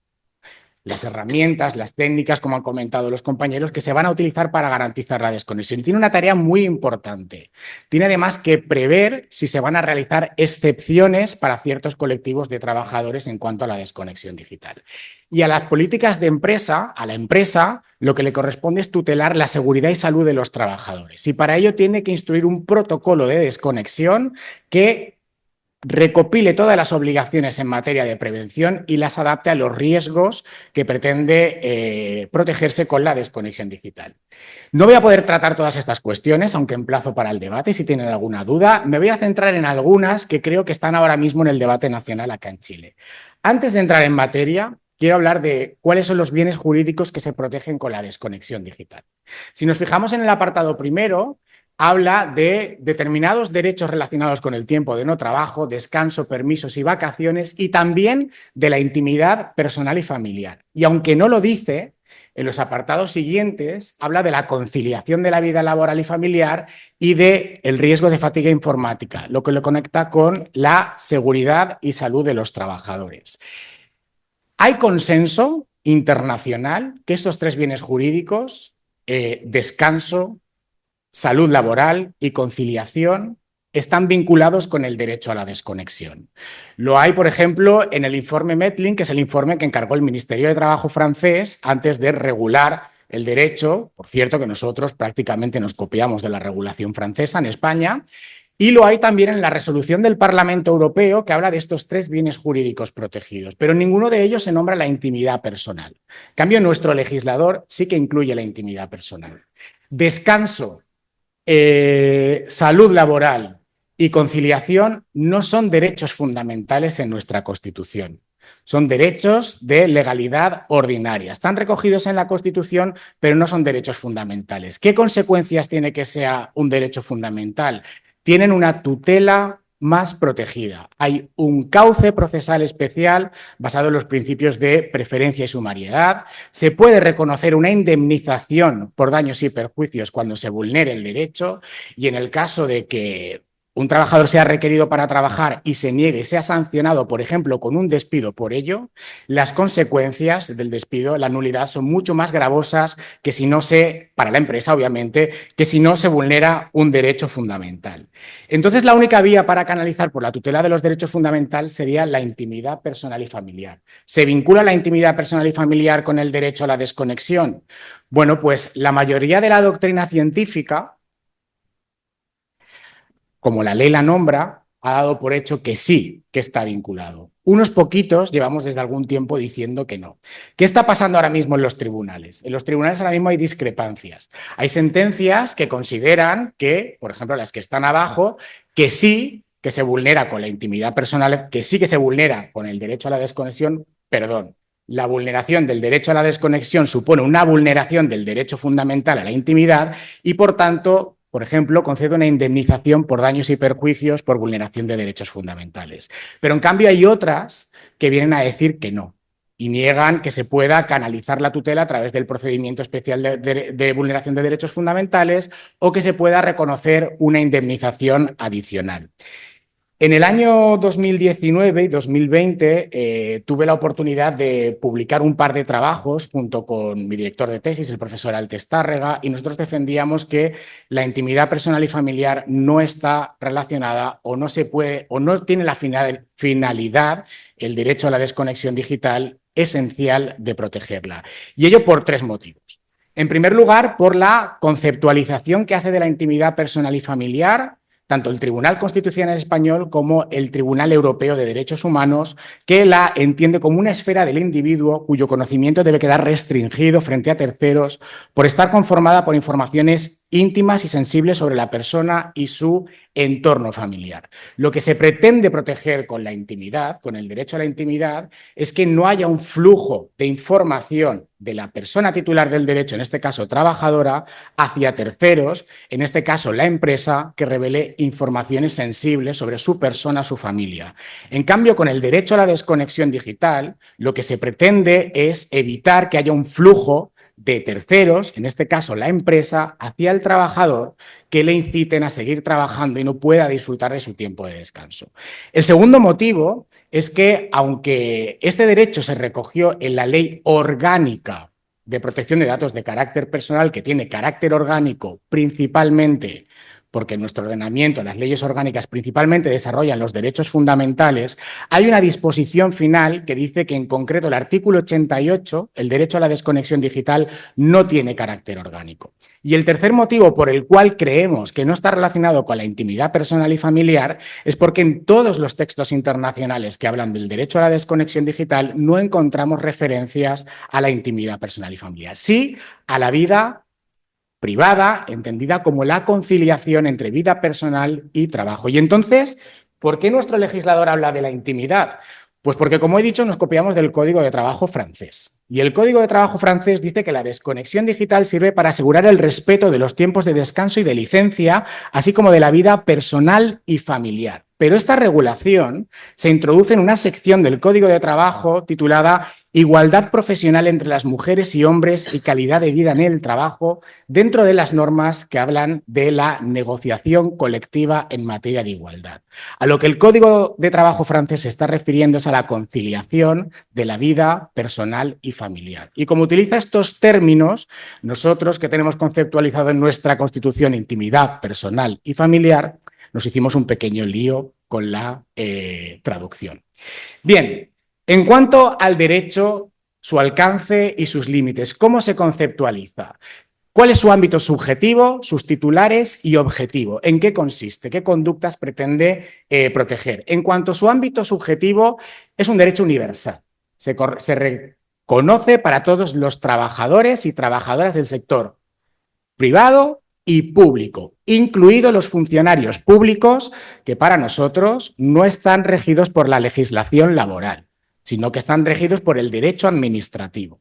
Speaker 6: las herramientas, las técnicas, como han comentado los compañeros, que se van a utilizar para garantizar la desconexión. Tiene una tarea muy importante. Tiene además que prever si se van a realizar excepciones para ciertos colectivos de trabajadores en cuanto a la desconexión digital. Y a las políticas de empresa, a la empresa, lo que le corresponde es tutelar la seguridad y salud de los trabajadores. Y para ello tiene que instruir un protocolo de desconexión que recopile todas las obligaciones en materia de prevención y las adapte a los riesgos que pretende protegerse con la desconexión digital. No voy a poder tratar todas estas cuestiones, aunque emplazo para el debate. Si tienen alguna duda, me voy a centrar en algunas que creo que están ahora mismo en el debate nacional acá en Chile. Antes de entrar en materia, quiero hablar de cuáles son los bienes jurídicos que se protegen con la desconexión digital. Si nos fijamos en el apartado primero, habla de determinados derechos relacionados con el tiempo de no trabajo, descanso, permisos y vacaciones, y también de la intimidad personal y familiar. Y aunque no lo dice, en los apartados siguientes habla de la conciliación de la vida laboral y familiar y del riesgo de fatiga informática, lo que lo conecta con la seguridad y salud de los trabajadores. Hay consenso internacional que estos tres bienes jurídicos, descanso, salud laboral y conciliación, están vinculados con el derecho a la desconexión. Lo hay, por ejemplo, en el informe Metlin, que es el informe que encargó el Ministerio de Trabajo francés antes de regular el derecho, por cierto que nosotros prácticamente nos copiamos de la regulación francesa en España, y lo hay también en la resolución del Parlamento Europeo que habla de estos 3 bienes jurídicos protegidos, pero en ninguno de ellos se nombra la intimidad personal. En cambio, nuestro legislador sí que incluye la intimidad personal. Descanso, salud laboral y conciliación no son derechos fundamentales en nuestra Constitución. Son derechos de legalidad ordinaria. Están recogidos en la Constitución, pero no son derechos fundamentales. ¿Qué consecuencias tiene que sea un derecho fundamental? Tienen una tutela más protegida. Hay un cauce procesal especial basado en los principios de preferencia y sumariedad. Se puede reconocer una indemnización por daños y perjuicios cuando se vulnere el derecho, y en el caso de que un trabajador sea requerido para trabajar y se niegue, sea sancionado, por ejemplo, con un despido por ello, las consecuencias del despido, la nulidad, son mucho más gravosas que si no se, para la empresa obviamente, que si no se vulnera un derecho fundamental. Entonces, la única vía para canalizar por la tutela de los derechos fundamentales sería la intimidad personal y familiar. ¿Se vincula la intimidad personal y familiar con el derecho a la desconexión? Bueno, pues la mayoría de la doctrina científica, como la ley la nombra, ha dado por hecho que sí, que está vinculado. Unos poquitos llevamos desde algún tiempo diciendo que no. ¿Qué está pasando ahora mismo en los tribunales? En los tribunales ahora mismo hay discrepancias. Hay sentencias que consideran que, por ejemplo, las que están abajo, que sí que se vulnera con la intimidad personal, que sí que se vulnera con el derecho a la desconexión, perdón. La vulneración del derecho a la desconexión supone una vulneración del derecho fundamental a la intimidad y, por tanto, por ejemplo, concede una indemnización por daños y perjuicios por vulneración de derechos fundamentales. Pero, en cambio, hay otras que vienen a decir que no y niegan que se pueda canalizar la tutela a través del procedimiento especial de vulneración de derechos fundamentales o que se pueda reconocer una indemnización adicional. En el año 2019 y 2020 tuve la oportunidad de publicar un par de trabajos junto con mi director de tesis, el profesor Altes Tárrega, y nosotros defendíamos que la intimidad personal y familiar no está relacionada o no se puede o no tiene la finalidad, el derecho a la desconexión digital, esencial de protegerla. Y ello por 3 motivos. En primer lugar, por la conceptualización que hace de la intimidad personal y familiar tanto el Tribunal Constitucional Español como el Tribunal Europeo de Derechos Humanos, que la entiende como una esfera del individuo cuyo conocimiento debe quedar restringido frente a terceros por estar conformada por informaciones íntimas y sensibles sobre la persona y su entorno familiar. Lo que se pretende proteger con la intimidad, con el derecho a la intimidad, es que no haya un flujo de información de la persona titular del derecho, en este caso trabajadora, hacia terceros, en este caso la empresa, que revele informaciones sensibles sobre su persona, su familia. En cambio, con el derecho a la desconexión digital, lo que se pretende es evitar que haya un flujo de terceros, en este caso la empresa, hacia el trabajador, que le inciten a seguir trabajando y no pueda disfrutar de su tiempo de descanso. El segundo motivo es que, aunque este derecho se recogió en la Ley Orgánica de Protección de Datos de Carácter Personal, que tiene carácter orgánico principalmente porque en nuestro ordenamiento las leyes orgánicas principalmente desarrollan los derechos fundamentales, hay una disposición final que dice que en concreto el artículo 88, el derecho a la desconexión digital, no tiene carácter orgánico. Y el tercer motivo por el cual creemos que no está relacionado con la intimidad personal y familiar es porque en todos los textos internacionales que hablan del derecho a la desconexión digital no encontramos referencias a la intimidad personal y familiar. Sí a la vida privada, entendida como la conciliación entre vida personal y trabajo. Y entonces, ¿por qué nuestro legislador habla de la intimidad? Pues porque, como he dicho, nos copiamos del Código de Trabajo francés. Y el Código de Trabajo francés dice que la desconexión digital sirve para asegurar el respeto de los tiempos de descanso y de licencia, así como de la vida personal y familiar. Pero esta regulación se introduce en una sección del Código de Trabajo titulada Igualdad profesional entre las mujeres y hombres y calidad de vida en el trabajo, dentro de las normas que hablan de la negociación colectiva en materia de igualdad. A lo que el Código de Trabajo francés se está refiriendo es a la conciliación de la vida personal y familiar. Y como utiliza estos términos, nosotros, que tenemos conceptualizado en nuestra Constitución intimidad personal y familiar, nos hicimos un pequeño lío con la traducción. Bien, en cuanto al derecho su alcance y sus límites. ¿Cómo se conceptualiza? ¿Cuál es su ámbito subjetivo, sus titulares y objetivo? ¿En qué consiste? ¿Qué conductas pretende proteger? En cuanto a su ámbito subjetivo, es un derecho universal. Se reconoce para todos los trabajadores y trabajadoras del sector privado y público, incluidos los funcionarios públicos que para nosotros no están regidos por la legislación laboral, sino que están regidos por el derecho administrativo.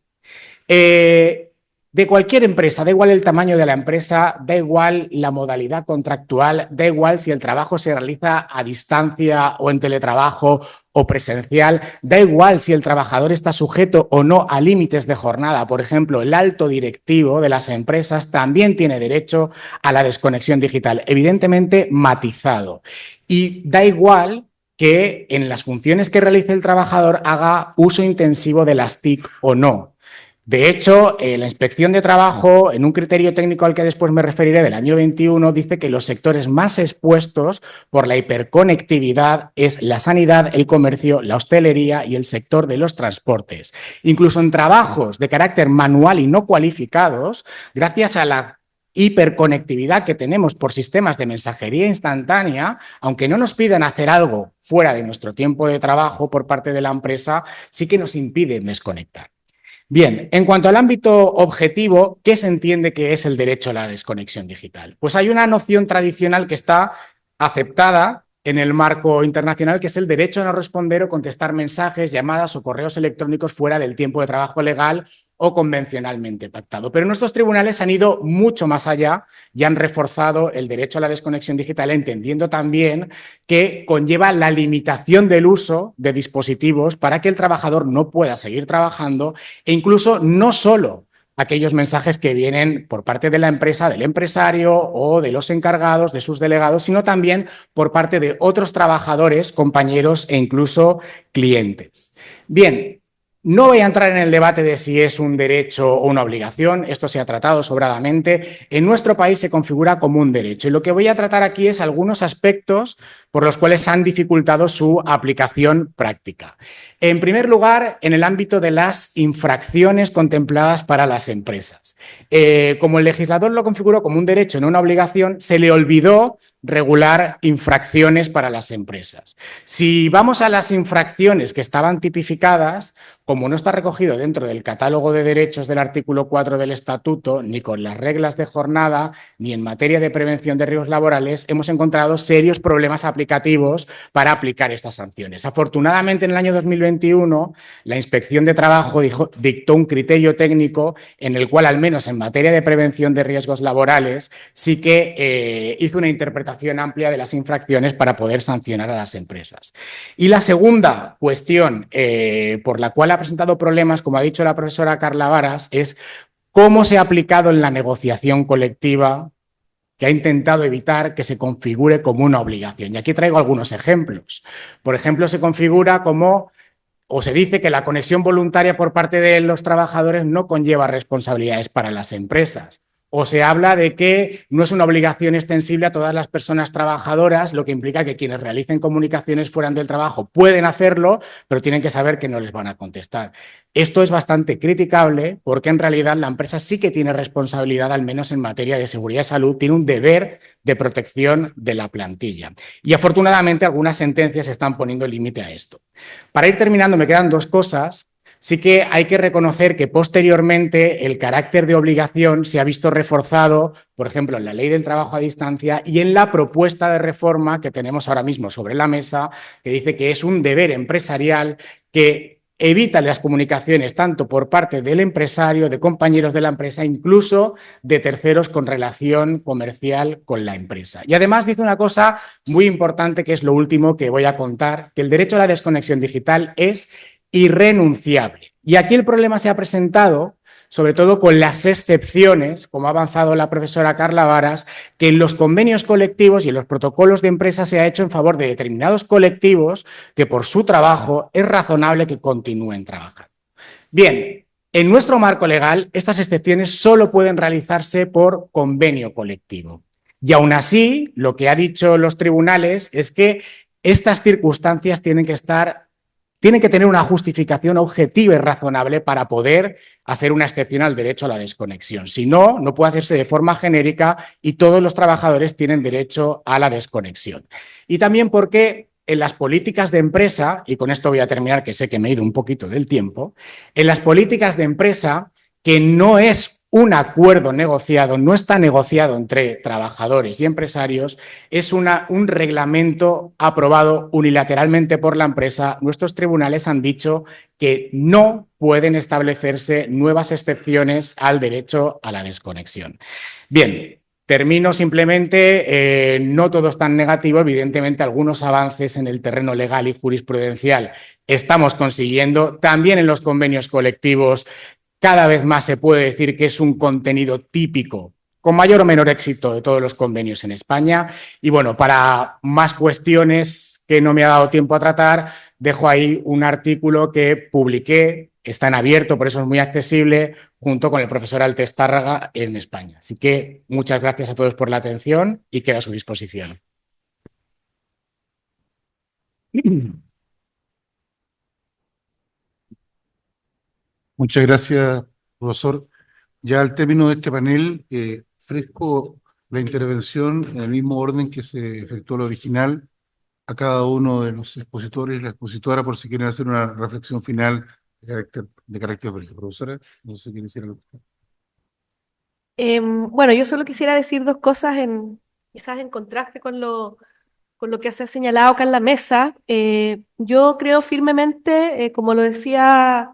Speaker 6: De cualquier empresa, da igual el tamaño de la empresa, da igual la modalidad contractual, da igual si el trabajo se realiza a distancia o en teletrabajo o presencial, da igual si el trabajador está sujeto o no a límites de jornada. Por ejemplo, el alto directivo de las empresas también tiene derecho a la desconexión digital, evidentemente matizado. Y da igual que en las funciones que realice el trabajador haga uso intensivo de las TIC o no. De hecho, la Inspección de Trabajo, en un criterio técnico al que después me referiré del año 21, dice que los sectores más expuestos por la hiperconectividad es la sanidad, el comercio, la hostelería y el sector de los transportes. Incluso en trabajos de carácter manual y no cualificados, gracias a la hiperconectividad que tenemos por sistemas de mensajería instantánea, aunque no nos pidan hacer algo fuera de nuestro tiempo de trabajo por parte de la empresa, sí que nos impiden desconectar. Bien, en cuanto al ámbito objetivo, ¿qué se entiende que es el derecho a la desconexión digital? Pues hay una noción tradicional que está aceptada en el marco internacional, que es el derecho a no responder o contestar mensajes, llamadas o correos electrónicos fuera del tiempo de trabajo legal o convencionalmente pactado. Pero nuestros tribunales han ido mucho más allá y han reforzado el derecho a la desconexión digital, entendiendo también que conlleva la limitación del uso de dispositivos para que el trabajador no pueda seguir trabajando e incluso no solo aquellos mensajes que vienen por parte de la empresa, del empresario o de los encargados, de sus delegados, sino también por parte de otros trabajadores, compañeros e incluso clientes. Bien, no voy a entrar en el debate de si es un derecho o una obligación, esto se ha tratado sobradamente. En nuestro país se configura como un derecho y lo que voy a tratar aquí es algunos aspectos por los cuales han dificultado su aplicación práctica. En primer lugar, en el ámbito de las infracciones contempladas para las empresas. Como el legislador lo configuró como un derecho, no una obligación, se le olvidó regular infracciones para las empresas. Si vamos a las infracciones que estaban tipificadas, como no está recogido dentro del catálogo de derechos del artículo 4 del Estatuto, ni con las reglas de jornada, ni en materia de prevención de riesgos laborales, hemos encontrado serios problemas aplicativos para aplicar estas sanciones. Afortunadamente, en el año 2021, la Inspección de Trabajo dictó un criterio técnico en el cual, al menos en materia de prevención de riesgos laborales, sí que hizo una interpretación amplia de las infracciones para poder sancionar a las empresas. Y la segunda cuestión por la cual ha presentado problemas, como ha dicho la profesora Carla Varas, es cómo se ha aplicado en la negociación colectiva, que ha intentado evitar que se configure como una obligación. Y aquí traigo algunos ejemplos. Por ejemplo, se configura como, o se dice que la conexión voluntaria por parte de los trabajadores no conlleva responsabilidades para las empresas. O se habla de que no es una obligación extensible a todas las personas trabajadoras, lo que implica que quienes realicen comunicaciones fuera del trabajo pueden hacerlo, pero tienen que saber que no les van a contestar. Esto es bastante criticable porque en realidad la empresa sí que tiene responsabilidad, al menos en materia de seguridad y salud, tiene un deber de protección de la plantilla. Y afortunadamente algunas sentencias están poniendo límite a esto. Para ir terminando, me quedan dos cosas. Sí que hay que reconocer que posteriormente el carácter de obligación se ha visto reforzado, por ejemplo, en la Ley del Trabajo a Distancia y en la propuesta de reforma que tenemos ahora mismo sobre la mesa, que dice que es un deber empresarial que evita las comunicaciones tanto por parte del empresario, de compañeros de la empresa, incluso de terceros con relación comercial con la empresa. Y además dice una cosa muy importante, que es lo último que voy a contar, que el derecho a la desconexión digital es irrenunciable. Y aquí el problema se ha presentado, sobre todo con las excepciones, como ha avanzado la profesora Carla Varas, que en los convenios colectivos y en los protocolos de empresa se ha hecho en favor de determinados colectivos que por su trabajo es razonable que continúen trabajando. Bien, en nuestro marco legal, estas excepciones solo pueden realizarse por convenio colectivo. Y aún así, lo que han dicho los tribunales es que estas circunstancias tienen que estar tiene que tener una justificación objetiva y razonable para poder hacer una excepción al derecho a la desconexión. Si no, no puede hacerse de forma genérica y todos los trabajadores tienen derecho a la desconexión. Y también porque en las políticas de empresa, y con esto voy a terminar, que sé que me he ido un poquito del tiempo, en las políticas de empresa, que no es un acuerdo negociado, no está negociado entre trabajadores y empresarios, es un reglamento aprobado unilateralmente por la empresa. Nuestros tribunales han dicho que no pueden establecerse nuevas excepciones al derecho a la desconexión. Bien. Termino simplemente, no todo es tan negativo, evidentemente algunos avances en el terreno legal y jurisprudencial estamos consiguiendo, también en los convenios colectivos cada vez más se puede decir que es un contenido típico, con mayor o menor éxito, de todos los convenios en España. Y bueno, para más cuestiones que no me ha dado tiempo a tratar, dejo ahí un artículo que publiqué, está en abierto, por eso es muy accesible, junto con el profesor Altestárraga en España. Así que muchas gracias a todos por la atención y queda a su disposición.
Speaker 1: Muchas gracias, profesor. Ya al término de este panel, ofrezco la intervención en el mismo orden que se efectuó la original a cada uno de los expositores y la expositora por si quieren hacer una reflexión final de carácter breve. Profesora, no sé si quiere decir algo.
Speaker 3: Bueno, yo solo quisiera decir dos cosas quizás en contraste con lo que se ha señalado acá en la mesa. Yo creo firmemente, como lo decía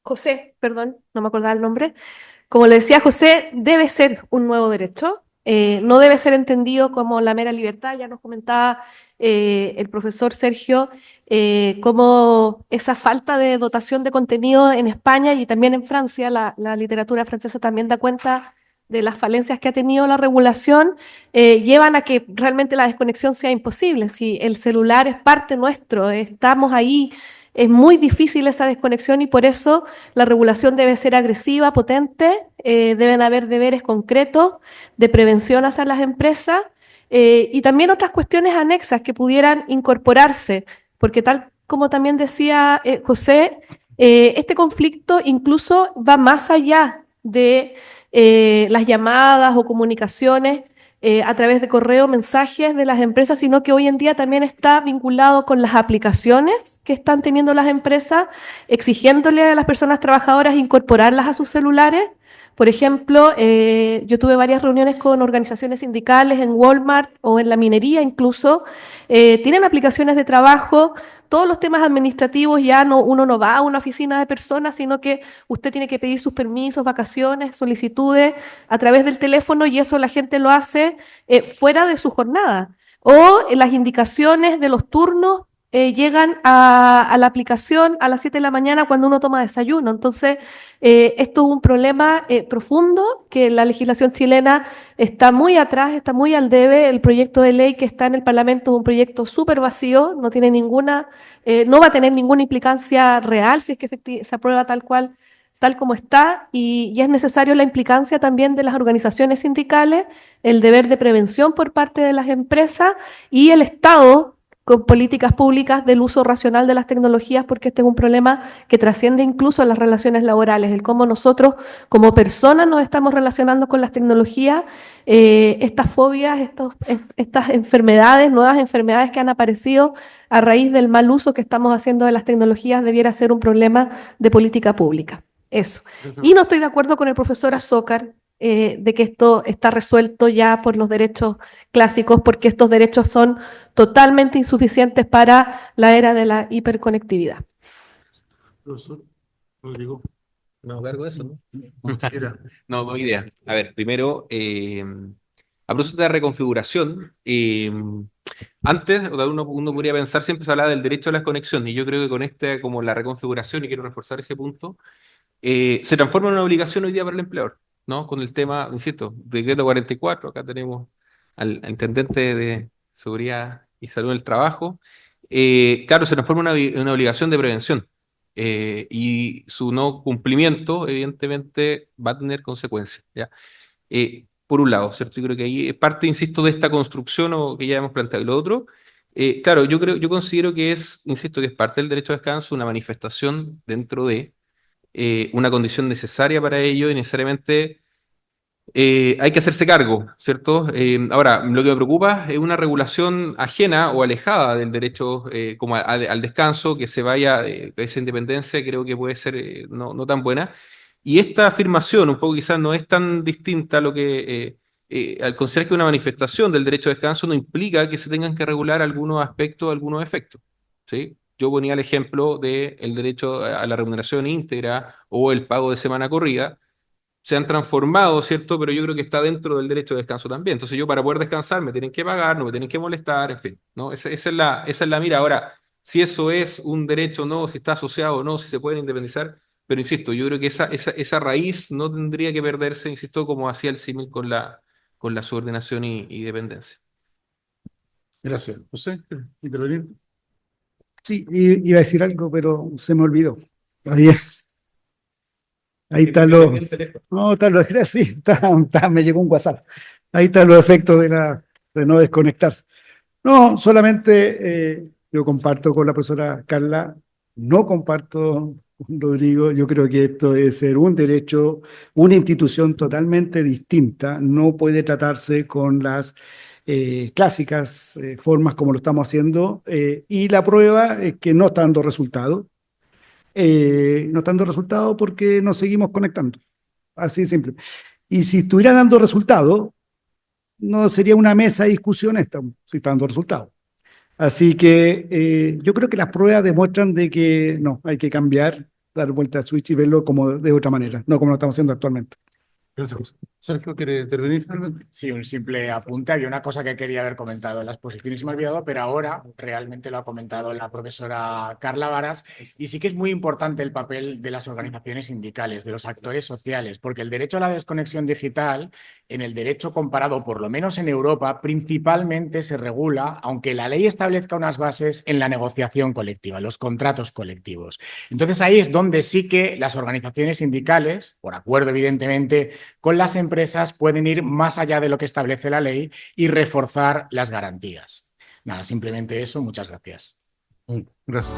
Speaker 3: José, perdón, no me acordaba el nombre, como le decía José, debe ser un nuevo derecho, no debe ser entendido como la mera libertad. Ya nos comentaba el profesor Sergio cómo esa falta de dotación de contenido en España y también en Francia, la literatura francesa también da cuenta de las falencias que ha tenido la regulación, llevan a que realmente la desconexión sea imposible. Si el celular es parte nuestro, estamos ahí, es muy difícil esa desconexión y por eso la regulación debe ser agresiva, potente, deben haber deberes concretos de prevención hacia las empresas y también otras cuestiones anexas que pudieran incorporarse, porque tal como también decía José, este conflicto incluso va más allá de las llamadas o comunicaciones a través de correo, mensajes de las empresas, sino que hoy en día también está vinculado con las aplicaciones que están teniendo las empresas, exigiéndole a las personas trabajadoras incorporarlas a sus celulares. Por ejemplo, yo tuve varias reuniones con organizaciones sindicales en Walmart o en la minería incluso. Tienen aplicaciones de trabajo, todos los temas administrativos ya no, uno no va a una oficina de personas, sino que usted tiene que pedir sus permisos, vacaciones, solicitudes a través del teléfono y eso la gente lo hace fuera de su jornada. O las indicaciones de los turnos llegan a la aplicación a las 7 de la mañana cuando uno toma desayuno. Entonces, esto es un problema profundo que la legislación chilena está muy atrás, está muy al debe. El proyecto de ley que está en el Parlamento es un proyecto súper vacío, no tiene ninguna, no va a tener ninguna implicancia real si es que se aprueba tal cual, tal como está, y es necesario la implicancia también de las organizaciones sindicales, el deber de prevención por parte de las empresas y el Estado con políticas públicas del uso racional de las tecnologías, porque este es un problema que trasciende incluso las relaciones laborales, el cómo nosotros como personas nos estamos relacionando con las tecnologías, estas fobias, estas enfermedades, nuevas enfermedades que han aparecido a raíz del mal uso que estamos haciendo de las tecnologías, debiera ser un problema de política pública. Eso. Y no estoy de acuerdo con el profesor Azócar de que esto está resuelto ya por los derechos clásicos, porque estos derechos son totalmente insuficientes para la era de la hiperconectividad.
Speaker 1: Profesor Rodrigo.
Speaker 4: Me hago cargo de eso, ¿no?
Speaker 1: Era.
Speaker 4: No, buena idea. A ver, primero, a propósito de la reconfiguración, antes uno podría pensar, siempre se hablaba del derecho a la conexión, y yo creo que con como la reconfiguración, y quiero reforzar ese punto, se transforma en una obligación hoy día para el empleador, ¿no? Con el tema, insisto, decreto 44, acá tenemos al intendente de Seguridad y Salud en el Trabajo. Claro, se transforma en una obligación de prevención. Y su no cumplimiento, evidentemente, va a tener consecuencias, ¿ya? Por un lado, ¿cierto? Yo creo que ahí es parte, insisto, de esta construcción que ya hemos planteado. Y lo otro, Claro, yo considero que insisto, que es parte del derecho a descanso, una manifestación dentro de una condición necesaria para ello y necesariamente hay que hacerse cargo, ¿cierto? Ahora, lo que me preocupa es una regulación ajena o alejada del derecho como al descanso, que se vaya esa independencia, creo que puede ser no tan buena. Y esta afirmación, un poco quizás no es tan distinta a lo que, al considerar que una manifestación del derecho a descanso no implica que se tengan que regular algunos aspectos, algunos efectos, ¿sí? Yo ponía el ejemplo del derecho a la remuneración íntegra o el pago de semana corrida se han transformado, ¿cierto? Pero yo creo que está dentro del derecho de descanso también. Entonces yo para poder descansar me tienen que pagar, no me tienen que molestar, en fin, ¿no? Esa es la mira. Ahora, si eso es un derecho o no, si está asociado o no, si se pueden independizar, pero insisto, yo creo que esa raíz no tendría que perderse, insisto, como hacía el símil con la subordinación y dependencia.
Speaker 1: Gracias. José, ¿quieres intervenir?
Speaker 5: Sí, iba a decir algo, pero se me olvidó. Ahí, ahí está lo. No, está lo. Sí, me llegó un WhatsApp. Ahí están los efectos de no desconectarse. No, solamente yo comparto con la profesora Carla, no comparto con Rodrigo, yo creo que esto debe ser un derecho, una institución totalmente distinta, no puede tratarse con las clásicas formas como lo estamos haciendo, y la prueba es que no está dando resultado, no está dando resultado porque nos seguimos conectando, así de simple. Y si estuviera dando resultado, no sería una mesa de discusión esta, si está dando resultado. Así que yo creo que las pruebas demuestran de que no, hay que cambiar, dar vuelta al switch y verlo como de otra manera, no como lo estamos haciendo actualmente.
Speaker 1: Gracias, José. Sergio, ¿quiere intervenir finalmente?
Speaker 6: Sí, un simple apunte. Había una cosa que quería haber comentado en las posiciones y me he olvidado, pero ahora realmente lo ha comentado la profesora Carla Varas. Y sí que es muy importante el papel de las organizaciones sindicales, de los actores sociales, porque el derecho a la desconexión digital, en el derecho comparado, por lo menos en Europa, principalmente se regula, aunque la ley establezca unas bases, en la negociación colectiva, los contratos colectivos. Entonces ahí es donde sí que las organizaciones sindicales, por acuerdo evidentemente con las empresas, pueden ir más allá de lo que establece la ley y reforzar las garantías. Nada, simplemente eso. Muchas gracias.
Speaker 1: Gracias.